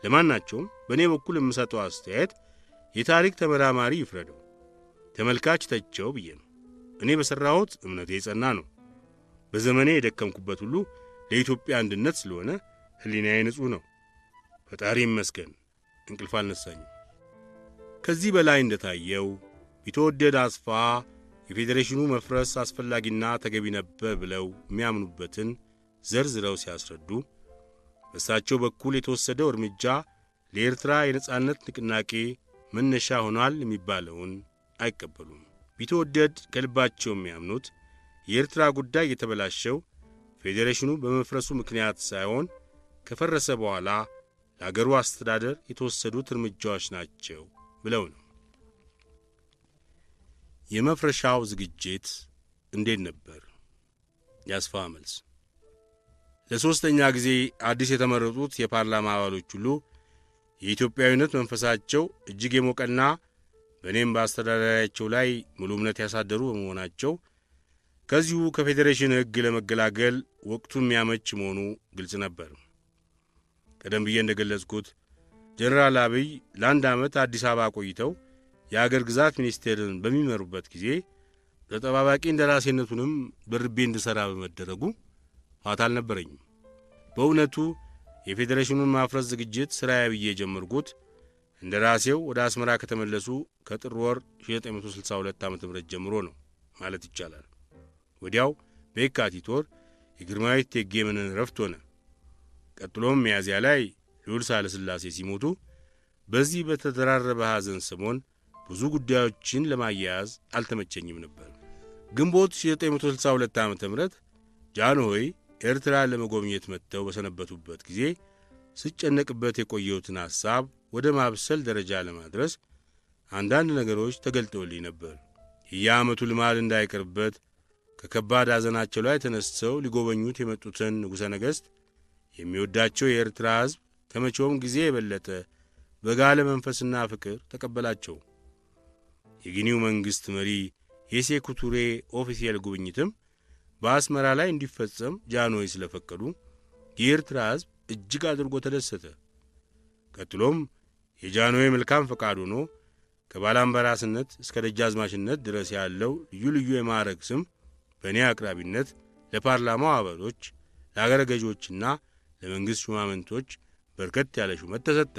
ለማናቸውም በእኔ በኩል የምሰጠው አስተያየት የታሪክ ተመራማሪ ይፍረደው፣ ተመልካች ተቸው ብዬ ነው። እኔ በሠራሁት እምነቴ የጸና ነው። በዘመኔ የደከምኩበት ሁሉ ለኢትዮጵያ አንድነት ስለሆነ ሕሊናዬ ንጹሕ ነው። ፈጣሪ ይመስገን እንቅልፍ አልነሳኝም። ከዚህ በላይ እንደታየው ቢትወደድ አስፋ የፌዴሬሽኑ መፍረስ አስፈላጊና ተገቢ ነበር ብለው የሚያምኑበትን ዘርዝረው ሲያስረዱ በእሳቸው በኩል የተወሰደው እርምጃ ለኤርትራ የነጻነት ንቅናቄ መነሻ ሆኗል የሚባለውን አይቀበሉም። ቢትወደድ ከልባቸው የሚያምኑት የኤርትራ ጉዳይ የተበላሸው ፌዴሬሽኑ በመፍረሱ ምክንያት ሳይሆን ከፈረሰ በኋላ ለአገሩ አስተዳደር የተወሰዱት እርምጃዎች ናቸው ብለው ነው። የመፍረሻው ዝግጅት እንዴት ነበር? ያስፋ መልስ: ለሦስተኛ ጊዜ አዲስ የተመረጡት የፓርላማ አባሎች ሁሉ የኢትዮጵያዊነት መንፈሳቸው እጅግ የሞቀና በእኔም በአስተዳዳሪያቸው ላይ ሙሉ እምነት ያሳደሩ በመሆናቸው ከዚሁ ከፌዴሬሽን ሕግ ለመገላገል ወቅቱ የሚያመች መሆኑ ግልጽ ነበር። ቀደም ብዬ እንደገለጽኩት ጀነራል አብይ ለአንድ ዓመት አዲስ አበባ ቆይተው የአገር ግዛት ሚኒስቴርን በሚመሩበት ጊዜ ተጠባባቂ እንደራሴነቱንም በርቤ እንድሠራ በመደረጉ ፋታ አልነበረኝም። በእውነቱ የፌዴሬሽኑን ማፍረስ ዝግጅት ሥራዬ ብዬ የጀመርኩት እንደራሴው ወደ አስመራ ከተመለሱ ከጥር ወር 1962 ዓ.ም ጀምሮ ነው ማለት ይቻላል። ወዲያው በየካቲት ወር የግርማዊት እቴጌ መነን ዕረፍት ሆነ። ቀጥሎም ሚያዝያ ላይ ልዑል ሳህለ ሥላሴ ሲሞቱ በዚህ በተደራረበ ሐዘን ሰሞን ብዙ ጉዳዮችን ለማያያዝ አልተመቸኝም ነበር። ግንቦት 1962 ዓ.ም ጃንሆይ ኤርትራን ለመጎብኘት መጥተው በሰነበቱበት ጊዜ ስጨነቅበት የቆየሁትን ሐሳብ ወደ ማብሰል ደረጃ ለማድረስ አንዳንድ ነገሮች ተገልጠውልኝ ነበር። የየዓመቱ ልማድ እንዳይቀርበት ከከባድ ሐዘናቸው ላይ ተነስተው ሊጎበኙት የመጡትን ንጉሠ ነገሥት የሚወዳቸው የኤርትራ ሕዝብ ከመቼውም ጊዜ የበለጠ በጋለ መንፈስና ፍቅር ተቀበላቸው። የጊኒው መንግሥት መሪ የሴኩ ቱሬ ኦፊሴል ጉብኝትም በአስመራ ላይ እንዲፈጸም ጃንሆይ ስለፈቀዱ የኤርትራ ሕዝብ እጅግ አድርጎ ተደሰተ። ቀጥሎም የጃንሆይ መልካም ፈቃድ ሆኖ ከባላምባራስነት እስከ ደጃዝማችነት ድረስ ያለው ልዩ ልዩ የማዕረግ ስም በእኔ አቅራቢነት ለፓርላማው አባሎች፣ ለአገረ ገዦችና ለመንግሥት ሹማምንቶች በርከት ያለ ሹመት ተሰጠ።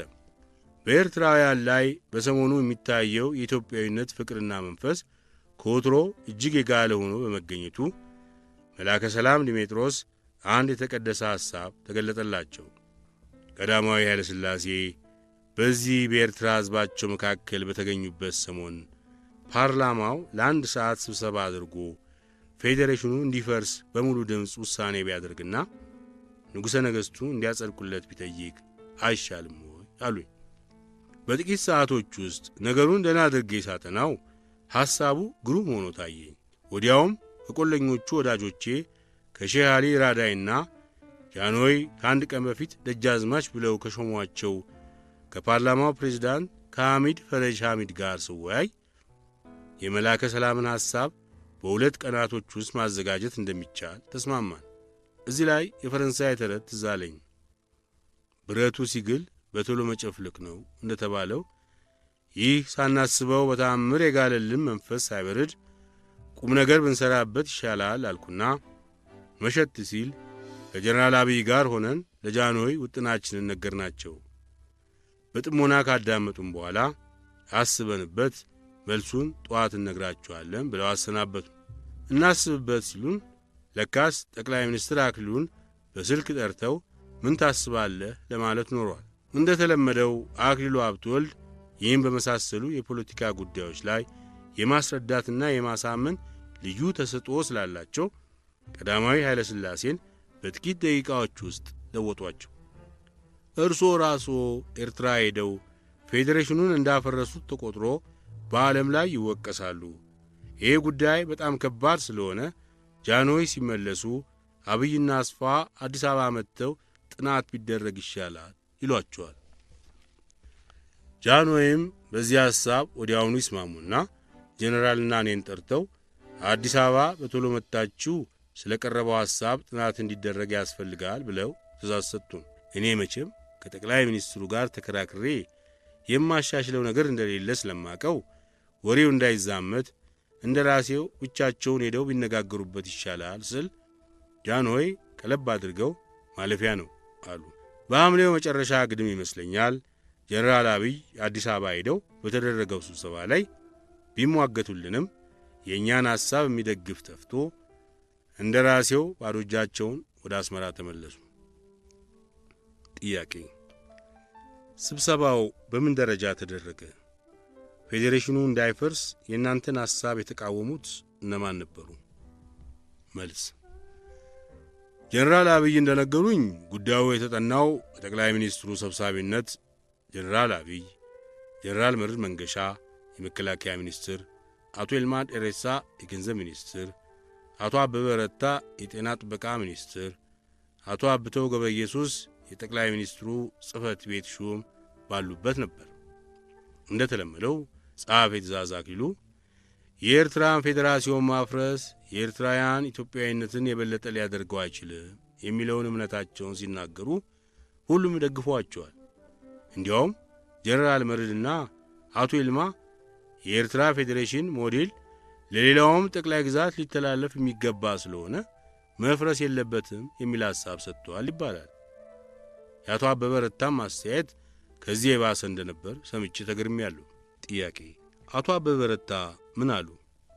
በኤርትራውያን ላይ በሰሞኑ የሚታየው የኢትዮጵያዊነት ፍቅርና መንፈስ ከወትሮ እጅግ የጋለ ሆኖ በመገኘቱ መላከ ሰላም ዲሜጥሮስ አንድ የተቀደሰ ሐሳብ ተገለጠላቸው። ቀዳማዊ ኃይለ ሥላሴ በዚህ በኤርትራ ሕዝባቸው መካከል በተገኙበት ሰሞን ፓርላማው ለ1 ሰዓት ስብሰባ አድርጎ ፌዴሬሽኑ እንዲፈርስ በሙሉ ድምፅ ውሳኔ ቢያደርግና ንጉሠ ነገሥቱ እንዲያጸድቁለት ቢጠይቅ አይሻልም ወይ አሉኝ። በጥቂት ሰዓቶች ውስጥ ነገሩን ደህና አድርጌ ሳጠናው ሐሳቡ ግሩም ሆኖ ታየኝ። ወዲያውም ከቆለኞቹ ወዳጆቼ ከሼህ አሊ ራዳይና ጃንሆይ ከአንድ ቀን በፊት ደጃዝማች ብለው ከሾሟቸው ከፓርላማው ፕሬዝዳንት ከሐሚድ ፈረጅ ሐሚድ ጋር ስወያይ የመላከ ሰላምን ሐሳብ በ2 ቀናቶች ውስጥ ማዘጋጀት እንደሚቻል ተስማማን። እዚህ ላይ የፈረንሳይ ተረት ትዝ አለኝ። ብረቱ ሲግል በቶሎ መጨፍለቅ ነው እንደተባለው ይህ ሳናስበው በተአምር የጋለልን መንፈስ ሳይበርድ ቁም ነገር ብንሰራበት ይሻላል አልኩና መሸት ሲል ከጀነራል አብይ ጋር ሆነን ለጃንሆይ ውጥናችንን ነገርናቸው። በጥሞና ካዳመጡም በኋላ አስበንበት መልሱን ጠዋት እነግራቸዋለን ብለው አሰናበቱ። እናስብበት ሲሉን ለካስ ጠቅላይ ሚኒስትር አክሊሉን በስልክ ጠርተው ምን ታስባለህ ለማለት ኖሯል። እንደተለመደው አክሊሉ ሀብተወልድ ይህን በመሳሰሉ የፖለቲካ ጉዳዮች ላይ የማስረዳትና የማሳመን ልዩ ተሰጥኦ ስላላቸው ቀዳማዊ ኃይለ ሥላሴን በጥቂት ደቂቃዎች ውስጥ ለወጧቸው። እርስዎ ራስዎ ኤርትራ ሄደው ፌዴሬሽኑን እንዳፈረሱት ተቆጥሮ በዓለም ላይ ይወቀሳሉ። ይሄ ጉዳይ በጣም ከባድ ስለሆነ ጃንሆይ ሲመለሱ አብይና አስፋ አዲስ አበባ መጥተው ጥናት ቢደረግ ይሻላል ይሏቸዋል። ጃንሆይም በዚህ ሐሳብ ወዲያውኑ ይስማሙና ጄኔራልና እኔን ጠርተው አዲስ አበባ በቶሎ መጥታችሁ ስለ ቀረበው ሐሳብ ጥናት እንዲደረግ ያስፈልጋል ብለው ትእዛዝ ሰጡን። እኔ መቼም ከጠቅላይ ሚኒስትሩ ጋር ተከራክሬ የማሻሽለው ነገር እንደሌለ ስለማቀው ወሬው እንዳይዛመት እንደ ራሴው ብቻቸውን ሄደው ቢነጋገሩበት ይሻላል ስል ጃንሆይ ቀለብ አድርገው ማለፊያ ነው አሉ። በሐምሌው መጨረሻ ግድም ይመስለኛል ጀነራል አብይ አዲስ አበባ ሄደው በተደረገው ስብሰባ ላይ ቢሟገቱልንም የእኛን ሐሳብ የሚደግፍ ጠፍቶ እንደ ራሴው ባዶ እጃቸውን ወደ አስመራ ተመለሱ። ጥያቄ፣ ስብሰባው በምን ደረጃ ተደረገ? ፌዴሬሽኑ እንዳይፈርስ የእናንተን ሐሳብ የተቃወሙት እነማን ነበሩ? መልስ፣ ጀነራል አብይ እንደነገሩኝ ጉዳዩ የተጠናው በጠቅላይ ሚኒስትሩ ሰብሳቢነት ጀነራል አብይ፣ ጀነራል መርዕድ መንገሻ የመከላከያ ሚኒስትር፣ አቶ ይልማ ደሬሳ የገንዘብ ሚኒስትር፣ አቶ አበበ ረታ የጤና ጥበቃ ሚኒስትር፣ አቶ አብተው ገብረ ኢየሱስ የጠቅላይ ሚኒስትሩ ጽሕፈት ቤት ሹም ባሉበት ነበር። እንደተለመደው ጸሐፌ ትእዛዝ አክሊሉ የኤርትራን ፌዴራሲዮን ማፍረስ የኤርትራውያን ኢትዮጵያዊነትን የበለጠ ሊያደርገው አይችልም የሚለውን እምነታቸውን ሲናገሩ ሁሉም ደግፏቸዋል። እንዲያውም ጀነራል መርዕድና አቶ ይልማ የኤርትራ ፌዴሬሽን ሞዴል ለሌላውም ጠቅላይ ግዛት ሊተላለፍ የሚገባ ስለሆነ መፍረስ የለበትም የሚል ሐሳብ ሰጥተዋል ይባላል። የአቶ አበበ ረታም አስተያየት ከዚህ የባሰ እንደነበር ሰምቼ ተገርሜያለሁ። ጥያቄ፣ አቶ አበበ ረታ ምን አሉ?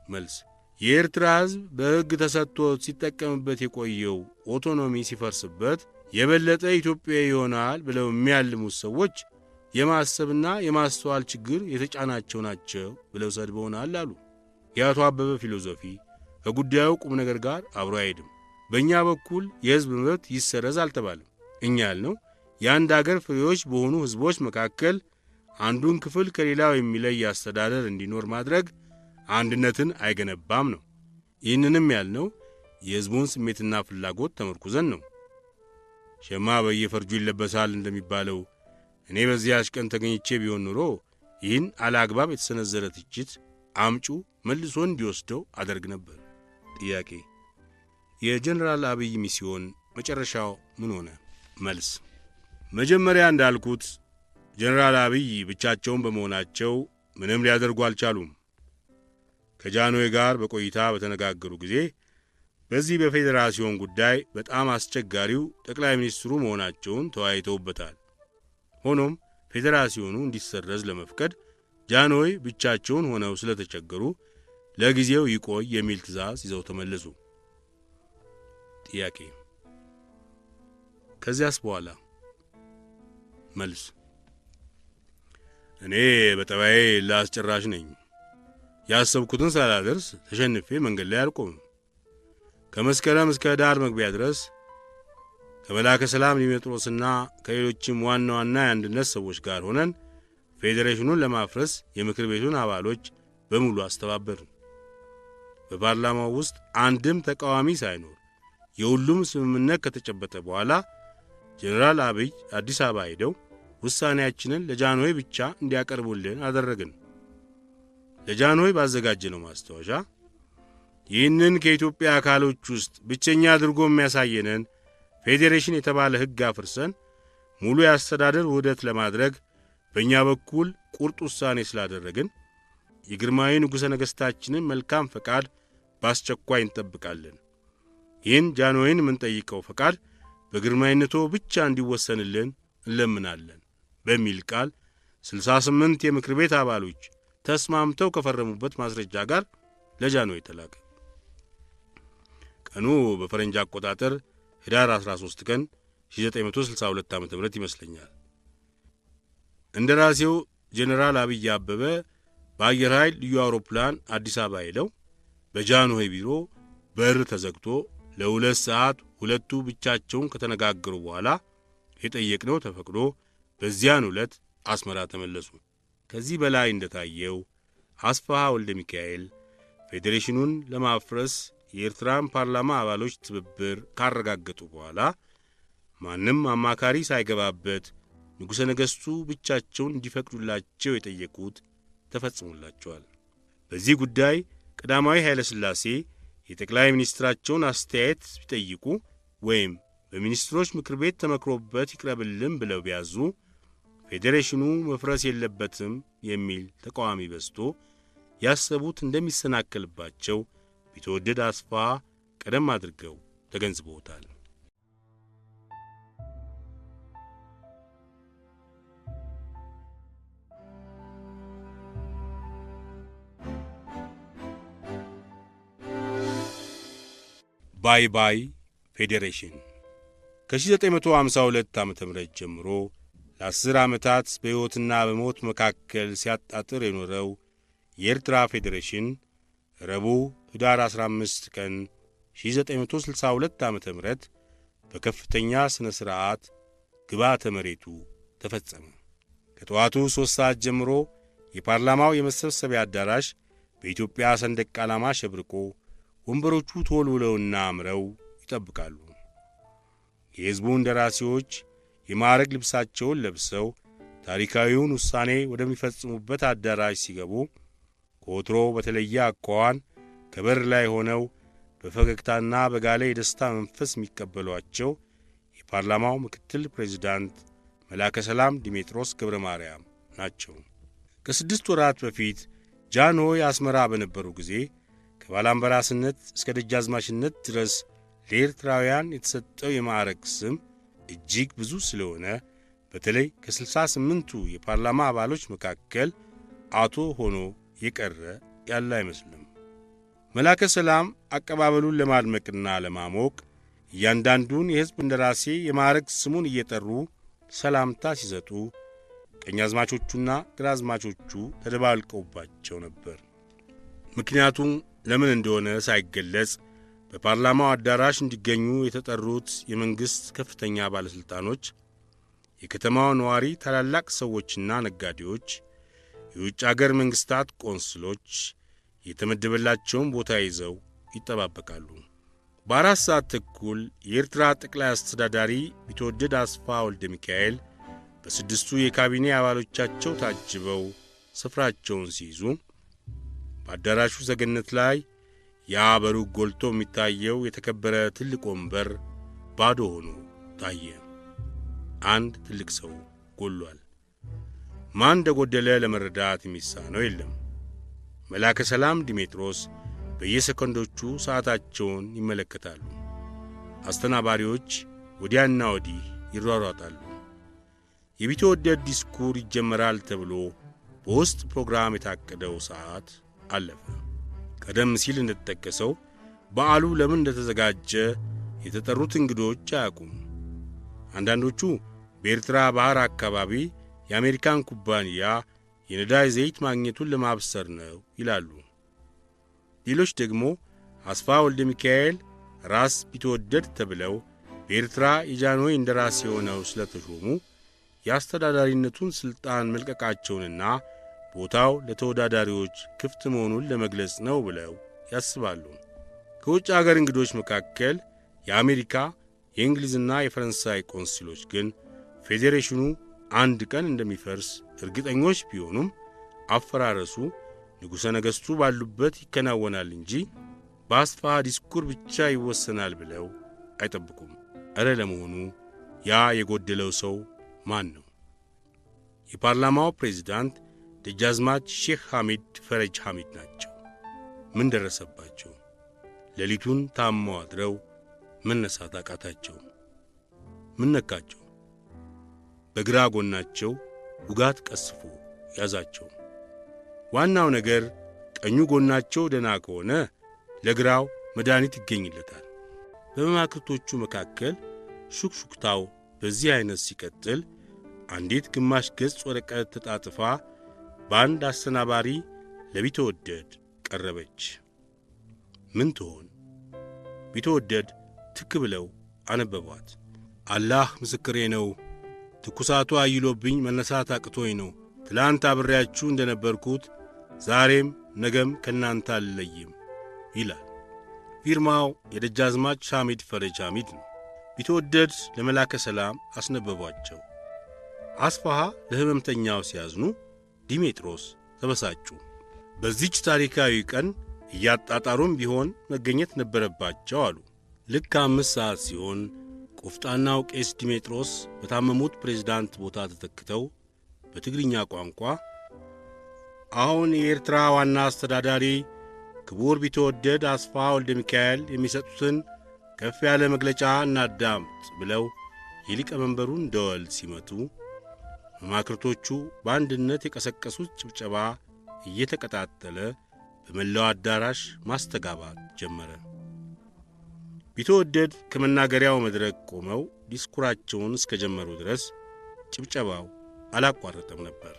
መልስ፣ የኤርትራ ሕዝብ በሕግ ተሰጥቶት ሲጠቀምበት የቆየው ኦቶኖሚ ሲፈርስበት የበለጠ ኢትዮጵያዊ ይሆናል ብለው የሚያልሙት ሰዎች የማሰብና የማስተዋል ችግር የተጫናቸው ናቸው ብለው ሰድበውናል አሉ። የአቶ አበበ ፊሎሶፊ ከጉዳዩ ቁም ነገር ጋር አብሮ አይሄድም። በእኛ በኩል የሕዝብ መብት ይሰረዝ አልተባለም። እኛ ያልነው የአንድ አገር ፍሬዎች በሆኑ ሕዝቦች መካከል አንዱን ክፍል ከሌላው የሚለይ አስተዳደር እንዲኖር ማድረግ አንድነትን አይገነባም ነው። ይህንንም ያልነው የሕዝቡን ስሜትና ፍላጎት ተመርኩዘን ነው። ሸማ በየፈርጁ ይለበሳል እንደሚባለው እኔ በዚያች ቀን ተገኝቼ ቢሆን ኖሮ ይህን አለአግባብ የተሰነዘረ ትችት አምጩ መልሶ እንዲወስደው አደርግ ነበር። ጥያቄ፣ የጀነራል አብይ ሚስዮን መጨረሻው ምን ሆነ? መልስ፣ መጀመሪያ እንዳልኩት ጀነራል አብይ ብቻቸውን በመሆናቸው ምንም ሊያደርጉ አልቻሉም። ከጃንሆይ ጋር በቆይታ በተነጋገሩ ጊዜ በዚህ በፌዴራሲዮን ጉዳይ በጣም አስቸጋሪው ጠቅላይ ሚኒስትሩ መሆናቸውን ተወያይተውበታል። ሆኖም ፌዴራሲዮኑ እንዲሰረዝ ለመፍቀድ ጃንሆይ ብቻቸውን ሆነው ስለተቸገሩ ለጊዜው ይቆይ የሚል ትእዛዝ ይዘው ተመለሱ። ጥያቄ፣ ከዚያስ በኋላ መልስ እኔ በጠባዬ ላስጨራሽ ነኝ። ያሰብኩትን ሳላደርስ ተሸንፌ መንገድ ላይ አልቆምም። ከመስከረም እስከ ዳር መግቢያ ድረስ ከመላከ ሰላም ዲሜጥሮስና ከሌሎችም ዋና ዋና የአንድነት ሰዎች ጋር ሆነን ፌዴሬሽኑን ለማፍረስ የምክር ቤቱን አባሎች በሙሉ አስተባበርን። በፓርላማው ውስጥ አንድም ተቃዋሚ ሳይኖር የሁሉም ስምምነት ከተጨበጠ በኋላ ጀነራል አብይ አዲስ አበባ ሄደው ውሳኔያችንን ለጃንሆይ ብቻ እንዲያቀርቡልን አደረግን። ለጃንሆይ ባዘጋጀነው ማስታወሻ ይህንን ከኢትዮጵያ አካሎች ውስጥ ብቸኛ አድርጎ የሚያሳየንን ፌዴሬሽን የተባለ ሕግ አፍርሰን ሙሉ የአስተዳደር ውህደት ለማድረግ በእኛ በኩል ቁርጥ ውሳኔ ስላደረግን የግርማዊ ንጉሠ ነገሥታችንን መልካም ፈቃድ በአስቸኳይ እንጠብቃለን። ይህን ጃንሆይን የምንጠይቀው ፈቃድ በግርማዊነቶ ብቻ እንዲወሰንልን እንለምናለን በሚል ቃል 68 የምክር ቤት አባሎች ተስማምተው ከፈረሙበት ማስረጃ ጋር ለጃንሆይ ተላከ። ቀኑ በፈረንጅ አቆጣጠር ህዳር 13 ቀን 1962 ዓ.ም ይመስለኛል። እንደራሴው ጄኔራል አብይ አበበ በአየር ኃይል ልዩ አውሮፕላን አዲስ አበባ ሄደው በጃንሆይ ቢሮ በር ተዘግቶ ለ2 ሰዓት ሁለቱ ብቻቸውን ከተነጋገሩ በኋላ የጠየቅነው ተፈቅዶ በዚያን ዕለት አስመራ ተመለሱ። ከዚህ በላይ እንደታየው አስፋሃ ወልደ ሚካኤል ፌዴሬሽኑን ለማፍረስ የኤርትራን ፓርላማ አባሎች ትብብር ካረጋገጡ በኋላ ማንም አማካሪ ሳይገባበት ንጉሠ ነገሥቱ ብቻቸውን እንዲፈቅዱላቸው የጠየቁት ተፈጽሞላቸዋል። በዚህ ጉዳይ ቀዳማዊ ኃይለ ሥላሴ የጠቅላይ ሚኒስትራቸውን አስተያየት ቢጠይቁ ወይም በሚኒስትሮች ምክር ቤት ተመክሮበት ይቅረብልን ብለው ቢያዙ ፌዴሬሽኑ መፍረስ የለበትም የሚል ተቃዋሚ በዝቶ ያሰቡት እንደሚሰናከልባቸው ቢትወደድ አስፋ ቀደም አድርገው ተገንዝበውታል። ባይ ባይ ፌዴሬሽን ከ1952 ዓ.ም ጀምሮ ለ10 ዓመታት በሕይወትና በሞት መካከል ሲያጣጥር የኖረው የኤርትራ ፌዴሬሽን ረቡዕ ህዳር 15 ቀን 1962 ዓ.ም በከፍተኛ ሥነ ሥርዓት ግብዓተ መሬቱ ተፈጸመ። ከጠዋቱ 3 ሰዓት ጀምሮ የፓርላማው የመሰብሰቢያ አዳራሽ በኢትዮጵያ ሰንደቅ ዓላማ ሸብርቆ ወንበሮቹ ተወልውለውና አምረው ይጠብቃሉ። የሕዝቡ እንደራሴዎች የማዕረግ ልብሳቸውን ለብሰው ታሪካዊውን ውሳኔ ወደሚፈጽሙበት አዳራሽ ሲገቡ ከወትሮ በተለየ አኳኋን ከበር ላይ ሆነው በፈገግታና በጋለ የደስታ መንፈስ የሚቀበሏቸው የፓርላማው ምክትል ፕሬዝዳንት መላከ ሰላም ዲሜጥሮስ ገብረ ማርያም ናቸው። ከ6 ወራት በፊት ጃንሆይ አስመራ በነበሩ ጊዜ ከባላምበራስነት እስከ ደጃዝማችነት ድረስ ለኤርትራውያን የተሰጠው የማዕረግ ስም እጅግ ብዙ ስለሆነ በተለይ ከ68ቱ የፓርላማ አባሎች መካከል አቶ ሆኖ የቀረ ያለ አይመስልም። መላከ ሰላም አቀባበሉን ለማድመቅና ለማሞቅ እያንዳንዱን የሕዝብ እንደራሴ የማዕረግ ስሙን እየጠሩ ሰላምታ ሲሰጡ ቀኛዝማቾቹና ግራዝማቾቹ ተደባልቀውባቸው ነበር። ምክንያቱም ለምን እንደሆነ ሳይገለጽ በፓርላማው አዳራሽ እንዲገኙ የተጠሩት የመንግሥት ከፍተኛ ባለሥልጣኖች፣ የከተማው ነዋሪ ታላላቅ ሰዎችና ነጋዴዎች፣ የውጭ አገር መንግሥታት ቆንስሎች የተመደበላቸውን ቦታ ይዘው ይጠባበቃሉ። በ4 ሰዓት ተኩል የኤርትራ ጠቅላይ አስተዳዳሪ ቢትወደድ አስፋ ወልደ ሚካኤል በ6ቱ የካቢኔ አባሎቻቸው ታጅበው ስፍራቸውን ሲይዙ በአዳራሹ ሰገነት ላይ ያ በሩቅ ጎልቶ የሚታየው የተከበረ ትልቅ ወንበር ባዶ ሆኖ ታየ። አንድ ትልቅ ሰው ጎሏል። ማን እንደጎደለ ለመረዳት የሚሳነው የለም። መላከ ሰላም ዲሜጥሮስ በየሰከንዶቹ ሰዓታቸውን ይመለከታሉ። አስተናባሪዎች ወዲያና ወዲህ ይሯሯጣሉ። የቢትወደድ ዲስኩር ይጀመራል ተብሎ በውስጥ ፕሮግራም የታቀደው ሰዓት አለፈ። ቀደም ሲል እንደተጠቀሰው በዓሉ ለምን እንደተዘጋጀ የተጠሩት እንግዶች አያውቁም። አንዳንዶቹ በኤርትራ ባህር አካባቢ የአሜሪካን ኩባንያ የነዳጅ ዘይት ማግኘቱን ለማብሰር ነው ይላሉ። ሌሎች ደግሞ አስፋ ወልደ ሚካኤል ራስ ቢትወደድ ተብለው በኤርትራ የጃንሆይ እንደራሴ ሆነው ስለተሾሙ የአስተዳዳሪነቱን ሥልጣን መልቀቃቸውንና ቦታው ለተወዳዳሪዎች ክፍት መሆኑን ለመግለጽ ነው ብለው ያስባሉ። ከውጭ አገር እንግዶች መካከል የአሜሪካ የእንግሊዝና የፈረንሳይ ቆንሲሎች ግን ፌዴሬሽኑ አንድ ቀን እንደሚፈርስ እርግጠኞች ቢሆኑም አፈራረሱ ንጉሠ ነገሥቱ ባሉበት ይከናወናል እንጂ በአስፋሃ ዲስኩር ብቻ ይወሰናል ብለው አይጠብቁም። እረ ለመሆኑ ያ የጎደለው ሰው ማን ነው? የፓርላማው ፕሬዝዳንት ደጃዝማች ሼክ ሐሚድ ፈረጅ ሐሚድ ናቸው። ምን ደረሰባቸው? ሌሊቱን ታመው አድረው መነሳት አቃታቸው። ምን ነካቸው? በግራ ጎናቸው ውጋት ቀስፎ ያዛቸው። ዋናው ነገር ቀኙ ጎናቸው ደና ከሆነ ለግራው መድኃኒት ይገኝለታል። በመማክርቶቹ መካከል ሹክሹክታው በዚህ አይነት ሲቀጥል አንዲት ግማሽ ገጽ ወረቀት ተጣጥፋ በአንድ አሰናባሪ ለቢትወደድ ቀረበች። ምን ትሆን? ቢትወደድ ትክ ብለው አነበቧት። አላህ ምስክሬ ነው፣ ትኩሳቱ አይሎብኝ መነሳት አቅቶኝ ነው። ትላንት አብሬያችሁ እንደነበርኩት ዛሬም ነገም ከናንተ አልለይም ይላል። ፊርማው የደጃዝማች ሐሚድ ፈረጅ ሐሚድ ነው። ቢትወደድ ለመላከ ሰላም አስነበቧቸው። አስፋሃ ለሕመምተኛው ሲያዝኑ ዲሜጥሮስ ተበሳጩ። በዚች ታሪካዊ ቀን እያጣጣሩም ቢሆን መገኘት ነበረባቸው አሉ። ልክ 5 ሰዓት ሲሆን ቆፍጣናው ቄስ ዲሜጥሮስ በታመሙት ፕሬዝዳንት ቦታ ተተክተው በትግርኛ ቋንቋ አሁን የኤርትራ ዋና አስተዳዳሪ ክቡር ቢትወደድ አስፋ ወልደ ሚካኤል የሚሰጡትን ከፍ ያለ መግለጫ እናዳምጥ ብለው የሊቀመንበሩን ደወል ሲመቱ መማክርቶቹ በአንድነት የቀሰቀሱት ጭብጨባ እየተቀጣጠለ በመላው አዳራሽ ማስተጋባት ጀመረ። ቢትወደድ ከመናገሪያው መድረክ ቆመው ዲስኩራቸውን እስከ ጀመሩ ድረስ ጭብጨባው አላቋረጠም ነበር።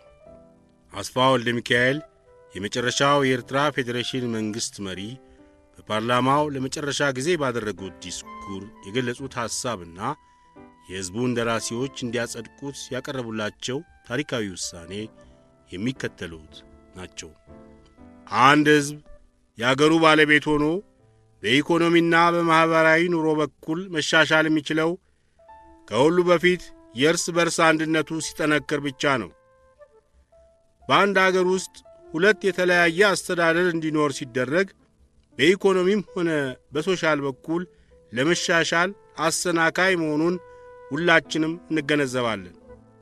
አስፋ ወልደ ሚካኤል የመጨረሻው የኤርትራ ፌዴሬሽን መንግሥት መሪ በፓርላማው ለመጨረሻ ጊዜ ባደረጉት ዲስኩር የገለጹት ሐሳብና የሕዝቡ እንደራሴዎች እንዲያጸድቁት ያቀረቡላቸው ታሪካዊ ውሳኔ የሚከተሉት ናቸው። አንድ ሕዝብ የአገሩ ባለቤት ሆኖ በኢኮኖሚና በማኅበራዊ ኑሮ በኩል መሻሻል የሚችለው ከሁሉ በፊት የእርስ በርስ አንድነቱ ሲጠነክር ብቻ ነው። በአንድ አገር ውስጥ ሁለት የተለያየ አስተዳደር እንዲኖር ሲደረግ በኢኮኖሚም ሆነ በሶሻል በኩል ለመሻሻል አሰናካይ መሆኑን ሁላችንም እንገነዘባለን።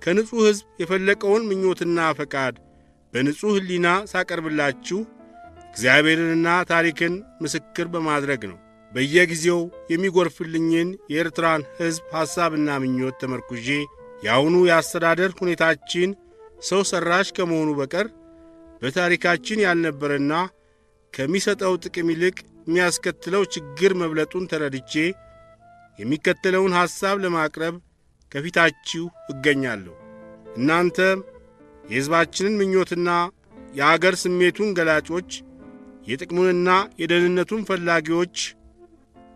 ከንጹሕ ሕዝብ የፈለቀውን ምኞትና ፈቃድ በንጹሕ ሕሊና ሳቀርብላችሁ እግዚአብሔርንና ታሪክን ምስክር በማድረግ ነው። በየጊዜው የሚጎርፍልኝን የኤርትራን ሕዝብ ሐሳብና ምኞት ተመርኩዤ የአሁኑ የአስተዳደር ሁኔታችን ሰው ሠራሽ ከመሆኑ በቀር በታሪካችን ያልነበረና ከሚሰጠው ጥቅም ይልቅ የሚያስከትለው ችግር መብለጡን ተረድቼ የሚከተለውን ሐሳብ ለማቅረብ ከፊታችሁ እገኛለሁ። እናንተም የሕዝባችንን ምኞትና የአገር ስሜቱን ገላጮች፣ የጥቅሙንና የደህንነቱን ፈላጊዎች፣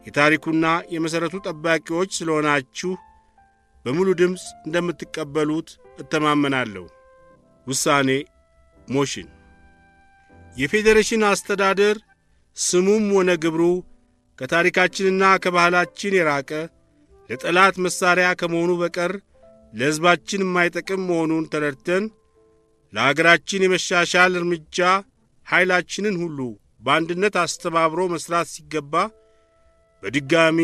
የታሪኩና የመሠረቱ ጠባቂዎች ስለሆናችሁ በሙሉ ድምፅ እንደምትቀበሉት እተማመናለሁ። ውሳኔ ሞሽን። የፌዴሬሽን አስተዳደር ስሙም ሆነ ግብሩ ከታሪካችንና ከባህላችን የራቀ ለጠላት መሣሪያ ከመሆኑ በቀር ለሕዝባችን የማይጠቅም መሆኑን ተረድተን ለአገራችን የመሻሻል እርምጃ ኃይላችንን ሁሉ በአንድነት አስተባብሮ መሥራት ሲገባ በድጋሚ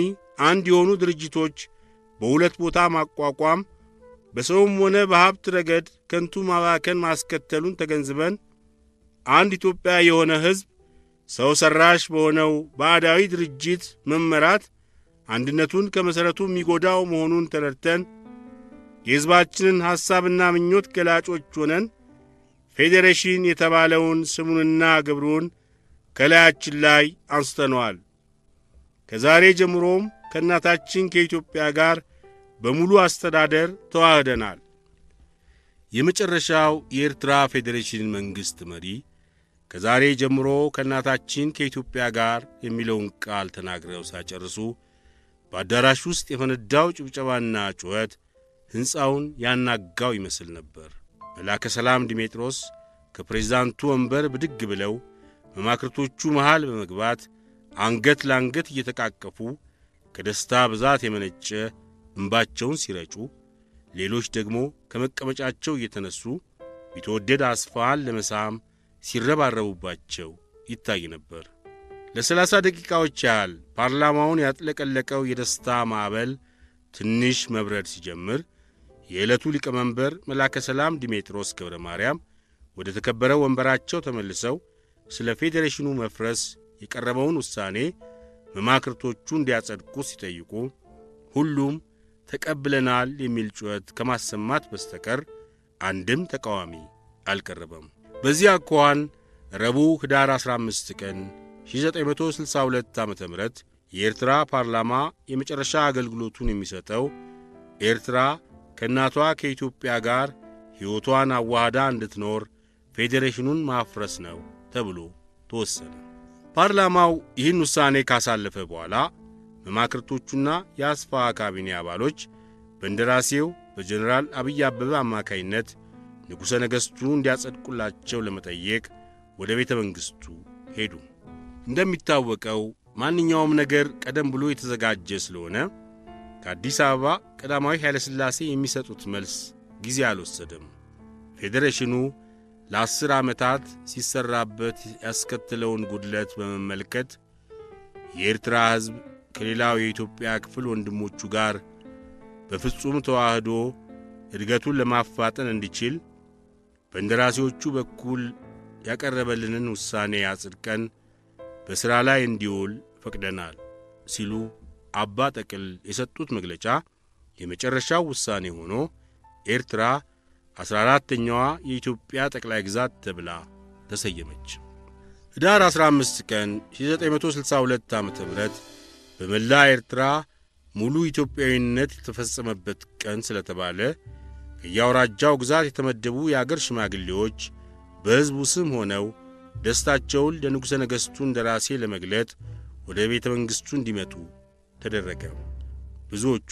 አንድ የሆኑ ድርጅቶች በሁለት ቦታ ማቋቋም በሰውም ሆነ በሀብት ረገድ ከንቱ ማባከን ማስከተሉን ተገንዝበን አንድ ኢትዮጵያ የሆነ ሕዝብ ሰው ሠራሽ በሆነው ባዕዳዊ ድርጅት መመራት አንድነቱን ከመሠረቱ የሚጎዳው መሆኑን ተረድተን የሕዝባችንን ሐሳብና ምኞት ገላጮች ሆነን ፌዴሬሽን የተባለውን ስሙንና ግብሩን ከላያችን ላይ አንስተነዋል። ከዛሬ ጀምሮም ከእናታችን ከኢትዮጵያ ጋር በሙሉ አስተዳደር ተዋህደናል። የመጨረሻው የኤርትራ ፌዴሬሽን መንግሥት መሪ ከዛሬ ጀምሮ ከእናታችን ከኢትዮጵያ ጋር የሚለውን ቃል ተናግረው ሳይጨርሱ በአዳራሽ ውስጥ የፈነዳው ጭብጨባና ጩኸት ሕንፃውን ያናጋው ይመስል ነበር። መላከ ሰላም ዲሜጥሮስ ከፕሬዝዳንቱ ወንበር ብድግ ብለው መማክርቶቹ መሃል በመግባት አንገት ለአንገት እየተቃቀፉ ከደስታ ብዛት የመነጨ እንባቸውን ሲረጩ፣ ሌሎች ደግሞ ከመቀመጫቸው እየተነሱ ቢትወደድ አስፋን ለመሳም ሲረባረቡባቸው ይታይ ነበር። ለ30 ደቂቃዎች ያህል ፓርላማውን ያጥለቀለቀው የደስታ ማዕበል ትንሽ መብረድ ሲጀምር የዕለቱ ሊቀመንበር መላከ ሰላም ዲሜጥሮስ ገብረ ማርያም ወደ ተከበረው ወንበራቸው ተመልሰው ስለ ፌዴሬሽኑ መፍረስ የቀረበውን ውሳኔ መማክርቶቹ እንዲያጸድቁ ሲጠይቁ ሁሉም ተቀብለናል የሚል ጩኸት ከማሰማት በስተቀር አንድም ተቃዋሚ አልቀረበም። በዚህ አኳኋን ረቡዕ ኅዳር 15 ቀን 1962 ዓ.ም የኤርትራ ፓርላማ የመጨረሻ አገልግሎቱን የሚሰጠው ኤርትራ ከእናቷ ከኢትዮጵያ ጋር ሕይወቷን አዋህዳ እንድትኖር ፌዴሬሽኑን ማፍረስ ነው ተብሎ ተወሰነ። ፓርላማው ይህን ውሳኔ ካሳለፈ በኋላ መማክርቶቹና የአስፋ ካቢኔ አባሎች በእንደራሴው በጀነራል አብይ አበበ አማካይነት ንጉሠ ነገሥቱ እንዲያጸድቁላቸው ለመጠየቅ ወደ ቤተ መንግሥቱ ሄዱ። እንደሚታወቀው ማንኛውም ነገር ቀደም ብሎ የተዘጋጀ ስለሆነ ከአዲስ አበባ ቀዳማዊ ኃይለ ሥላሴ የሚሰጡት መልስ ጊዜ አልወሰደም። ፌዴሬሽኑ ለ10 ዓመታት ሲሰራበት ያስከተለውን ጉድለት በመመልከት የኤርትራ ሕዝብ ከሌላው የኢትዮጵያ ክፍል ወንድሞቹ ጋር በፍጹም ተዋህዶ እድገቱን ለማፋጠን እንዲችል በእንደራሴዎቹ በኩል ያቀረበልንን ውሳኔ አጽድቀን በሥራ ላይ እንዲውል ፈቅደናል ሲሉ አባ ጠቅል የሰጡት መግለጫ የመጨረሻው ውሳኔ ሆኖ ኤርትራ 14ኛዋ የኢትዮጵያ ጠቅላይ ግዛት ተብላ ተሰየመች። ኅዳር 15 ቀን 1962 ዓ.ም በመላ ኤርትራ ሙሉ ኢትዮጵያዊነት የተፈጸመበት ቀን ስለተባለ ከየአውራጃው ግዛት የተመደቡ የአገር ሽማግሌዎች በሕዝቡ ስም ሆነው ደስታቸውን ለንጉሠ ነገሥቱ እንደራሴ ለመግለጥ ወደ ቤተ መንግሥቱ እንዲመጡ ተደረገ። ብዙዎቹ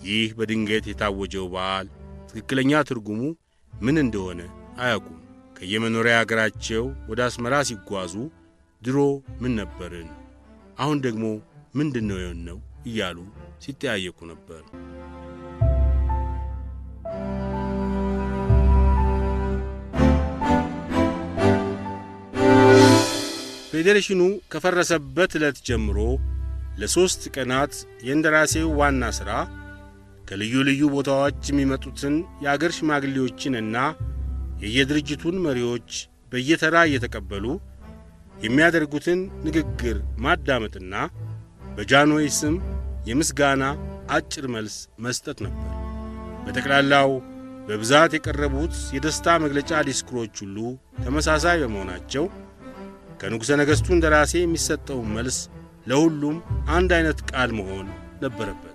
ይህ በድንገት የታወጀው በዓል ትክክለኛ ትርጉሙ ምን እንደሆነ አያውቁም። ከየመኖሪያ አገራቸው ወደ አስመራ ሲጓዙ ድሮ ምን ነበርን፣ አሁን ደግሞ ምንድነው የሆነው እያሉ ሲጠያየቁ ነበር። ፌዴሬሽኑ ከፈረሰበት ዕለት ጀምሮ ለ3 ቀናት የእንደራሴው ዋና ሥራ ከልዩ ልዩ ቦታዎች የሚመጡትን የአገር ሽማግሌዎችንና የየድርጅቱን መሪዎች በየተራ እየተቀበሉ የሚያደርጉትን ንግግር ማዳመጥና በጃንሆይ ስም የምስጋና አጭር መልስ መስጠት ነበር። በጠቅላላው በብዛት የቀረቡት የደስታ መግለጫ ዲስኩሮች ሁሉ ተመሳሳይ በመሆናቸው ከንጉሠ ነገሥቱ እንደራሴ የሚሰጠው መልስ ለሁሉም አንድ አይነት ቃል መሆን ነበረበት።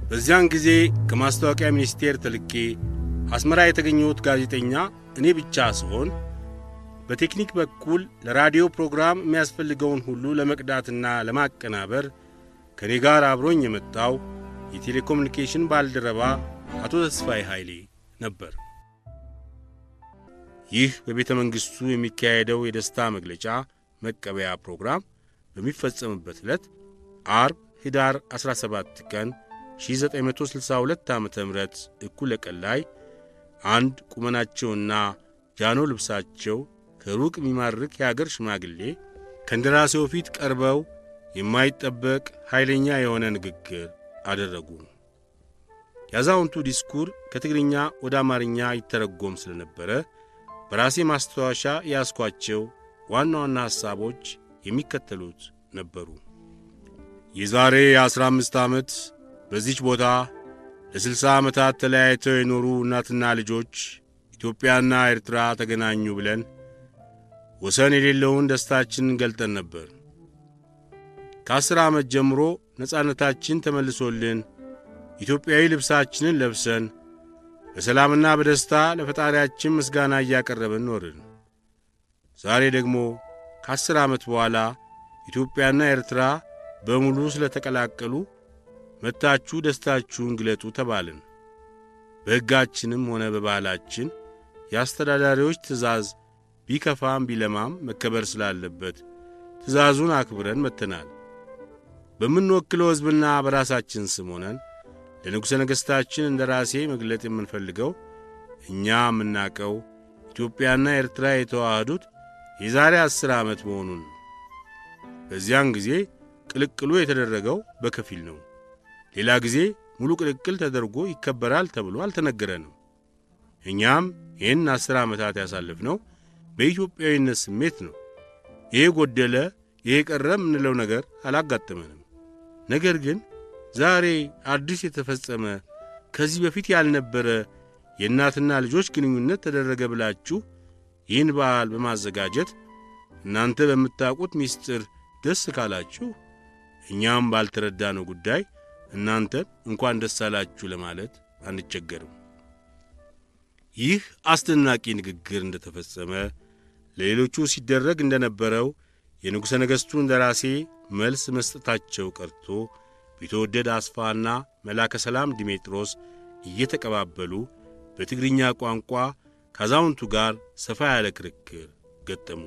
በዚያን ጊዜ ከማስታወቂያ ሚኒስቴር ተልኬ አስመራ የተገኘሁት ጋዜጠኛ እኔ ብቻ ስሆን በቴክኒክ በኩል ለራዲዮ ፕሮግራም የሚያስፈልገውን ሁሉ ለመቅዳትና ለማቀናበር ከኔ ጋር አብሮኝ የመጣው የቴሌኮሙኒኬሽን ባልደረባ አቶ ተስፋዬ ኃይሌ ነበር። ይህ በቤተ መንግሥቱ የሚካሄደው የደስታ መግለጫ መቀበያ ፕሮግራም በሚፈጸምበት ዕለት አርብ ኅዳር 17 ቀን 1962 ዓ.ም እኩለ ቀን ላይ አንድ ቁመናቸውና ጃኖ ልብሳቸው ከሩቅ የሚማርክ የአገር ሽማግሌ ከእንደራሴው ፊት ቀርበው የማይጠበቅ ኃይለኛ የሆነ ንግግር አደረጉ። የአዛውንቱ ዲስኩር ከትግርኛ ወደ አማርኛ ይተረጎም ስለነበረ በራሴ ማስታወሻ ያስኳቸው ዋና ዋና ሐሳቦች የሚከተሉት ነበሩ። የዛሬ 15 ዓመት በዚች ቦታ ለ60 ዓመታት ተለያይተው የኖሩ እናትና ልጆች ኢትዮጵያና ኤርትራ ተገናኙ ብለን ወሰን የሌለውን ደስታችንን ገልጠን ነበር። ከ10 ዓመት ጀምሮ ነጻነታችን ተመልሶልን ኢትዮጵያዊ ልብሳችንን ለብሰን በሰላምና በደስታ ለፈጣሪያችን ምስጋና እያቀረብን ኖርን። ዛሬ ደግሞ ከ10 ዓመት በኋላ ኢትዮጵያና ኤርትራ በሙሉ ስለተቀላቀሉ መጥታችሁ ደስታችሁን ግለጡ ተባልን። በሕጋችንም ሆነ በባህላችን የአስተዳዳሪዎች ትእዛዝ ቢከፋም ቢለማም መከበር ስላለበት ትእዛዙን አክብረን መጥተናል። በምንወክለው ሕዝብና በራሳችን ስም ሆነን ለንጉሠ ነገሥታችን እንደ ራሴ መግለጥ የምንፈልገው እኛ የምናቀው ኢትዮጵያና ኤርትራ የተዋህዱት የዛሬ 10 ዓመት መሆኑን ነው። በዚያን ጊዜ ቅልቅሉ የተደረገው በከፊል ነው። ሌላ ጊዜ ሙሉ ቅልቅል ተደርጎ ይከበራል ተብሎ አልተነገረንም። እኛም ይህን 10 ዓመታት ያሳለፍነው በኢትዮጵያዊነት ስሜት ነው። ይሄ ጎደለ፣ ይሄ ቀረ የምንለው ነገር አላጋጠመንም። ነገር ግን ዛሬ አዲስ የተፈጸመ ከዚህ በፊት ያልነበረ የእናትና ልጆች ግንኙነት ተደረገ ብላችሁ ይህን በዓል በማዘጋጀት እናንተ በምታውቁት ምስጢር ደስ ካላችሁ እኛም ባልተረዳነው ጉዳይ እናንተን እንኳን ደስ አላችሁ ለማለት አንቸገርም። ይህ አስደናቂ ንግግር እንደተፈጸመ ለሌሎቹ ሲደረግ እንደነበረው የንጉሠ ነገሥቱ እንደራሴ መልስ መስጠታቸው ቀርቶ ቢትወደድ አስፋና መላከ ሰላም ዲሜጥሮስ እየተቀባበሉ በትግርኛ ቋንቋ ከአዛውንቱ ጋር ሰፋ ያለ ክርክር ገጠሙ።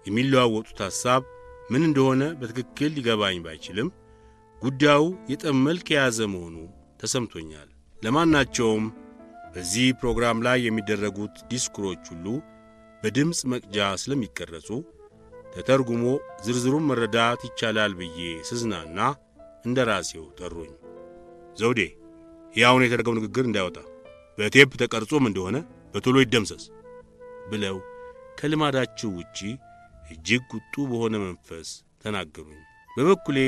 የሚለዋወጡት ሐሳብ ምን እንደሆነ በትክክል ሊገባኝ ባይችልም ጉዳዩ የጠብ መልክ የያዘ መሆኑ ተሰምቶኛል። ለማናቸውም በዚህ ፕሮግራም ላይ የሚደረጉት ዲስኩሮች ሁሉ በድምፅ መቅጃ ስለሚቀረጹ ተተርጉሞ ዝርዝሩን መረዳት ይቻላል ብዬ ስዝናና እንደ ራሴው ጠሩኝ። ዘውዴ፣ ያውን የተደረገው ንግግር እንዳይወጣ በቴፕ ተቀርጾም እንደሆነ በቶሎ ይደምሰስ ብለው ከልማዳቸው ውጪ እጅግ ቁጡ በሆነ መንፈስ ተናገሩኝ። በበኩሌ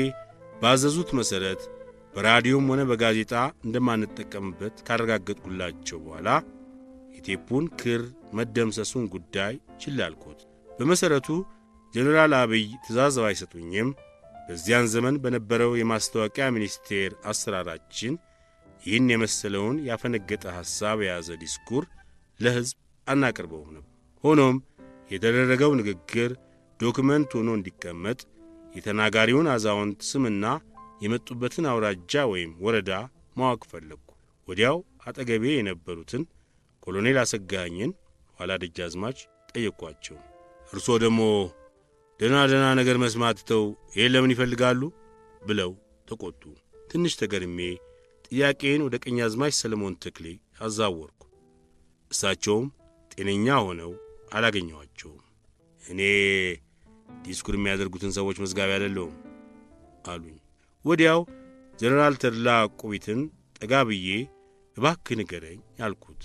ባዘዙት መሠረት በራዲዮም ሆነ በጋዜጣ እንደማንጠቀምበት ካረጋገጥኩላቸው በኋላ የቴፑን ክር መደምሰሱን ጉዳይ ችላ አልኩት። በመሠረቱ ጄኔራል አብይ ትእዛዝ ባይሰጡኝም በዚያን ዘመን በነበረው የማስታወቂያ ሚኒስቴር አሰራራችን ይህን የመሰለውን ያፈነገጠ ሐሳብ የያዘ ዲስኩር ለሕዝብ አናቀርበውም ነበር። ሆኖም የተደረገው ንግግር ዶክመንት ሆኖ እንዲቀመጥ የተናጋሪውን አዛውንት ስምና የመጡበትን አውራጃ ወይም ወረዳ ማወቅ ፈለግኩ። ወዲያው አጠገቤ የነበሩትን ኮሎኔል አሰጋኸኝን ኋላ ደጃዝማች ጠየቅኳቸው። እርሶ ደግሞ ደና ነገር መስማት ተው ይሄን ለምን ይፈልጋሉ ብለው ተቆጡ። ትንሽ ተገርሜ ጥያቄን ወደ ቀኛዝማች ሰለሞን ተክሌ አዛወርኩ። እሳቸውም ጤነኛ ሆነው አላገኘኋቸውም። እኔ ዲስኩር የሚያደርጉትን ሰዎች መዝጋቢ አይደለሁም አሉኝ። ወዲያው ጀነራል ተድላ ቆቢትን ጠጋ ብዬ እባክህ ንገረኝ አልኩት።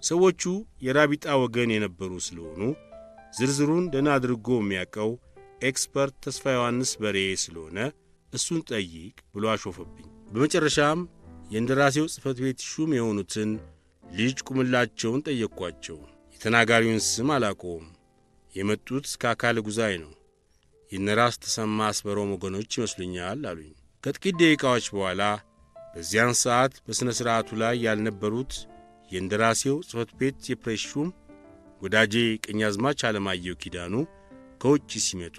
ሰዎቹ የራቢጣ ወገን የነበሩ ስለሆኑ ዝርዝሩን ደህና አድርጎ የሚያውቀው ኤክስፐርት ተስፋ ዮሐንስ በሬ ስለሆነ እሱን ጠይቅ ብሎ አሾፈብኝ። በመጨረሻም የእንደራሴው ጽሕፈት ቤት ሹም የሆኑትን ልጅ ቁምላቸውን ጠየቅኳቸው። የተናጋሪውን ስም አላውቀውም። የመጡት ከአካለ ጉዛይ ነው። የነራስ ተሰማ አስበሮም ወገኖች ይመስሉኛል አሉኝ። ከጥቂት ደቂቃዎች በኋላ በዚያን ሰዓት በሥነ ሥርዓቱ ላይ ያልነበሩት የእንደራሴው ጽሕፈት ቤት የፕሬስ ሹም ወዳጄ ቀኛዝማች አለማየሁ ኪዳኑ ከውጭ ሲመጡ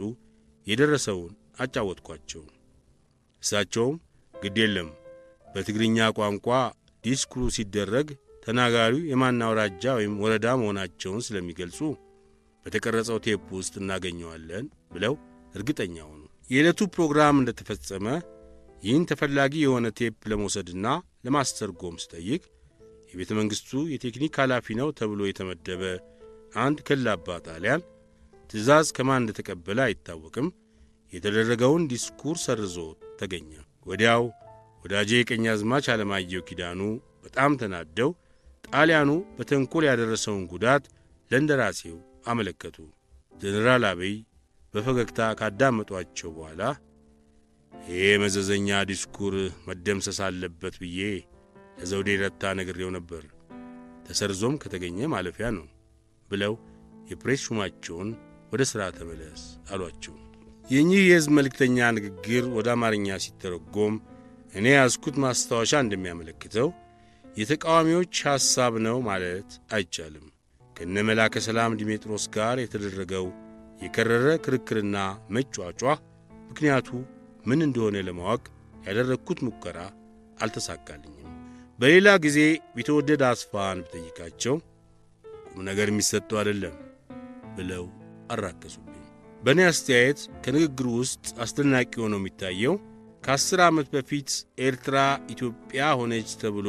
የደረሰውን አጫወትኳቸው። እሳቸውም ግድ የለም በትግርኛ ቋንቋ ዲስኩሩ ሲደረግ ተናጋሪው የማን አውራጃ ወይም ወረዳ መሆናቸውን ስለሚገልጹ በተቀረጸው ቴፕ ውስጥ እናገኘዋለን ብለው እርግጠኛ ሆኑ። የዕለቱ ፕሮግራም እንደተፈጸመ ይህን ተፈላጊ የሆነ ቴፕ ለመውሰድና ለማስተርጎም ስጠይቅ የቤተ መንግሥቱ የቴክኒክ ኃላፊ ነው ተብሎ የተመደበ አንድ ከላባ ጣሊያን ትእዛዝ ከማን እንደተቀበለ አይታወቅም የተደረገውን ዲስኩር ሰርዞ ተገኘ። ወዲያው ወዳጄ ቀኛዝማች አለማየሁ ኪዳኑ በጣም ተናደው ጣሊያኑ በተንኮል ያደረሰውን ጉዳት ለእንደራሴው አመለከቱ። ጀነራል አብይ በፈገግታ ካዳመጧቸው በኋላ ይሄ መዘዘኛ ዲስኩር መደምሰስ አለበት ብዬ ለዘውዴ ረታ ነግሬው ነበር፣ ተሰርዞም ከተገኘ ማለፊያ ነው ብለው የፕሬስ ሹማቸውን ወደ ሥራ ተመለስ አሏቸው። የእኚህ የሕዝብ መልእክተኛ ንግግር ወደ አማርኛ ሲተረጎም እኔ ያዝኩት ማስታወሻ እንደሚያመለክተው የተቃዋሚዎች ሐሳብ ነው ማለት አይቻልም። ከነ መላከ ሰላም ዲሜጥሮስ ጋር የተደረገው የከረረ ክርክርና መጯጯህ ምክንያቱ ምን እንደሆነ ለማወቅ ያደረግኩት ሙከራ አልተሳካልኝም። በሌላ ጊዜ ቢተወደድ አስፋን ብጠይቃቸው ቁም ነገር የሚሰጠው አይደለም ብለው አራከሱብኝ። በእኔ አስተያየት ከንግግሩ ውስጥ አስደናቂ ሆኖ የሚታየው ከ10 ዓመት በፊት ኤርትራ ኢትዮጵያ ሆነች ተብሎ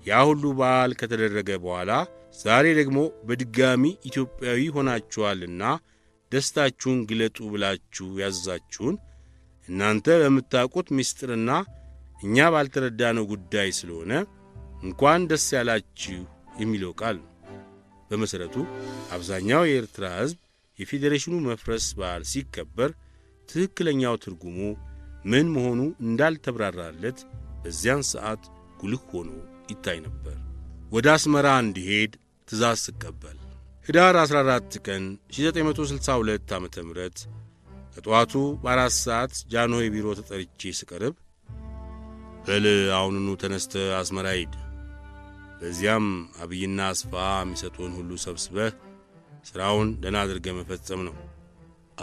ያ ሁሉ በዓል ከተደረገ በኋላ ዛሬ ደግሞ በድጋሚ ኢትዮጵያዊ ሆናችኋልና ደስታችሁን ግለጡ ብላችሁ ያዛችሁን እናንተ በምታውቁት ምስጢርና እኛ ባልተረዳነው ጉዳይ ስለሆነ እንኳን ደስ ያላችሁ የሚለው ቃል ነው። በመሠረቱ አብዛኛው የኤርትራ ሕዝብ የፌዴሬሽኑ መፍረስ በዓል ሲከበር ትክክለኛው ትርጉሙ ምን መሆኑ እንዳልተብራራለት በዚያን ሰዓት ጉልህ ሆኖ ይታይ ነበር። ወደ አስመራ እንዲሄድ ትእዛዝ ስቀበል ህዳር 14 ቀን 1962 ዓ.ም ከጠዋቱ በ4 ሰዓት ጃንሆይ ቢሮ ተጠርቼ ስቀርብ በል አሁኑኑ ተነስተ አስመራ ሂድ፣ በዚያም አብይና አስፋ የሚሰጡን ሁሉ ሰብስበህ ሥራውን ደህና አድርገህ መፈጸም ነው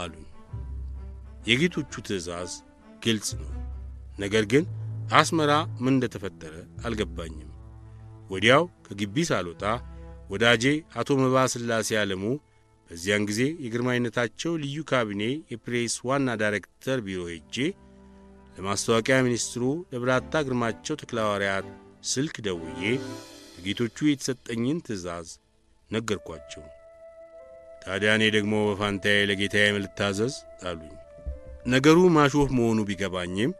አሉኝ። የጌቶቹ ትእዛዝ ግልጽ ነው። ነገር ግን አስመራ ምን እንደተፈጠረ አልገባኝም። ወዲያው ከግቢ ሳልወጣ ወዳጄ አቶ መባ ስላሴ ዓለሙ በዚያን ጊዜ የግርማዊነታቸው ልዩ ካቢኔ የፕሬስ ዋና ዳይሬክተር ቢሮ ሄጄ ለማስታወቂያ ሚኒስትሩ ለብራታ ግርማቸው ተክለሐዋርያት ስልክ ደውዬ ለጌቶቹ የተሰጠኝን ትእዛዝ ነገርኳቸው። ታዲያ እኔ ደግሞ በፋንታዬ ለጌታዬ ልታዘዝ አሉኝ። ነገሩ ማሾፍ መሆኑ ቢገባኝም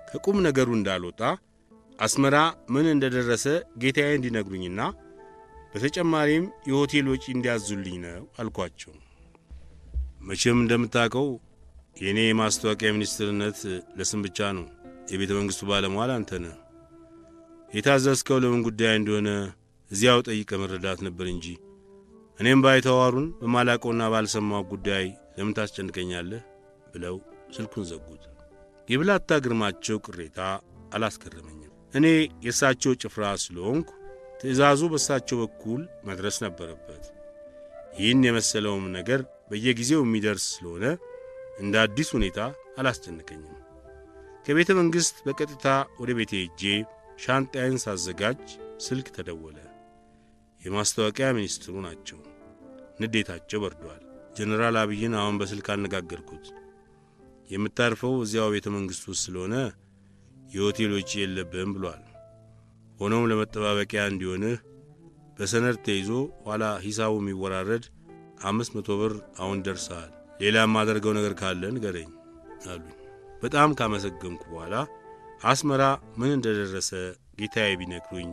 ከቁም ነገሩ እንዳልወጣ አስመራ ምን እንደደረሰ ጌታዬ እንዲነግሩኝና በተጨማሪም የሆቴል ወጪ እንዲያዙልኝ ነው አልኳቸው። መቼም እንደምታውቀው የእኔ የማስታወቂያ ሚኒስትርነት ለስም ብቻ ነው። የቤተ መንግሥቱ ባለሟል አንተ ነህ። የታዘዝከው ለምን ጉዳይ እንደሆነ እዚያው ጠይቀ መረዳት ነበር እንጂ እኔም ባይተዋሩን በማላቀውና ባልሰማው ጉዳይ ለምን ታስጨንቀኛለህ ብለው ስልኩን ዘጉት። የብላታ ግርማቸው ቅሬታ አላስገረመኝም። እኔ የእሳቸው ጭፍራ ስለሆንኩ ትእዛዙ በእሳቸው በኩል መድረስ ነበረበት። ይህን የመሰለውም ነገር በየጊዜው የሚደርስ ስለሆነ እንደ አዲስ ሁኔታ አላስጨነቀኝም። ከቤተ መንግሥት በቀጥታ ወደ ቤቴ ሄጄ ሻንጣዬን ሳዘጋጅ ስልክ ተደወለ። የማስታወቂያ ሚኒስትሩ ናቸው። ንዴታቸው በርዷል። ጀነራል አብይን አሁን በስልክ አነጋገርኩት። የምታርፈው እዚያው ቤተ መንግሥቱ ውስጥ ስለሆነ የሆቴል ወጪ የለብህም ብሏል። ሆኖም ለመጠባበቂያ እንዲሆንህ በሰነድ ተይዞ ኋላ ሂሳቡ የሚወራረድ 500 ብር አሁን ደርሰሃል። ሌላ የማደርገው ነገር ካለ ንገረኝ አሉኝ። በጣም ካመሰገንኩ በኋላ አስመራ ምን እንደደረሰ ጌታዬ ቢነግሩኝ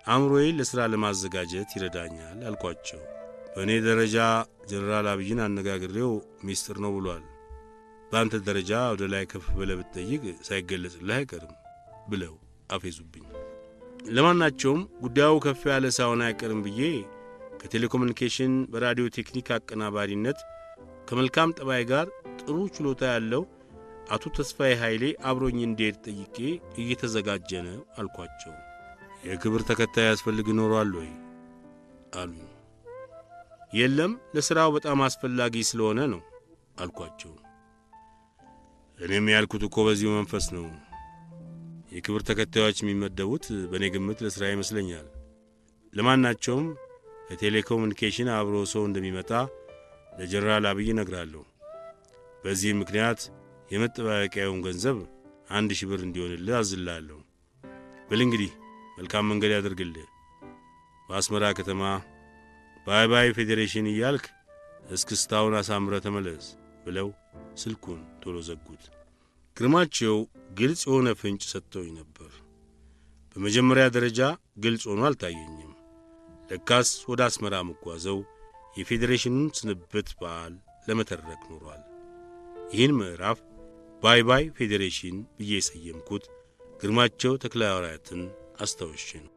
አእምሮዬን ለሥራ ለማዘጋጀት ይረዳኛል አልኳቸው። በእኔ ደረጃ ጀነራል አብይን አነጋግሬው ሚስጥር ነው ብሏል። በአንተ ደረጃ ወደ ላይ ከፍ ብለህ ብትጠይቅ ሳይገለጽልህ አይቀርም ብለው አፌዙብኝ። ለማናቸውም ጉዳዩ ከፍ ያለ ሳይሆን አይቀርም ብዬ ከቴሌኮሙኒኬሽን በራዲዮ ቴክኒክ አቀናባሪነት ከመልካም ጠባይ ጋር ጥሩ ችሎታ ያለው አቶ ተስፋዬ ኃይሌ አብሮኝ እንዲሄድ ጠይቄ እየተዘጋጀ ነው አልኳቸው። የክብር ተከታይ ያስፈልግ ይኖራል ወይ አሉኝ። የለም ለሥራው በጣም አስፈላጊ ስለሆነ ነው አልኳቸው። እኔም ያልኩት እኮ በዚሁ መንፈስ ነው። የክብር ተከታዮች የሚመደቡት በእኔ ግምት ለሥራ ይመስለኛል። ለማናቸውም ለቴሌኮሙኒኬሽን አብሮ ሰው እንደሚመጣ ለጀነራል አብይ እነግራለሁ። በዚህ ምክንያት የመጠባበቂያውን ገንዘብ 1000 ብር እንዲሆንልህ አዝላለሁ። በል እንግዲህ መልካም መንገድ ያደርግልህ። በአስመራ ከተማ ባይ ባይ ፌዴሬሽን እያልክ እስክስታውን አሳምረ ተመለስ ብለው ስልኩን ቶሎ ዘጉት። ግርማቸው ግልጽ የሆነ ፍንጭ ሰጥተውኝ ነበር። በመጀመሪያ ደረጃ ግልጽ ሆኖ አልታየኝም። ለካስ ወደ አስመራ መጓዘው የፌዴሬሽኑን ስንብት በዓል ለመተረክ ኖሯል። ይህን ምዕራፍ ባይ ባይ ፌዴሬሽን ብዬ የሰየምኩት ግርማቸው ተክለሐዋርያትን አስታውሼ ነው።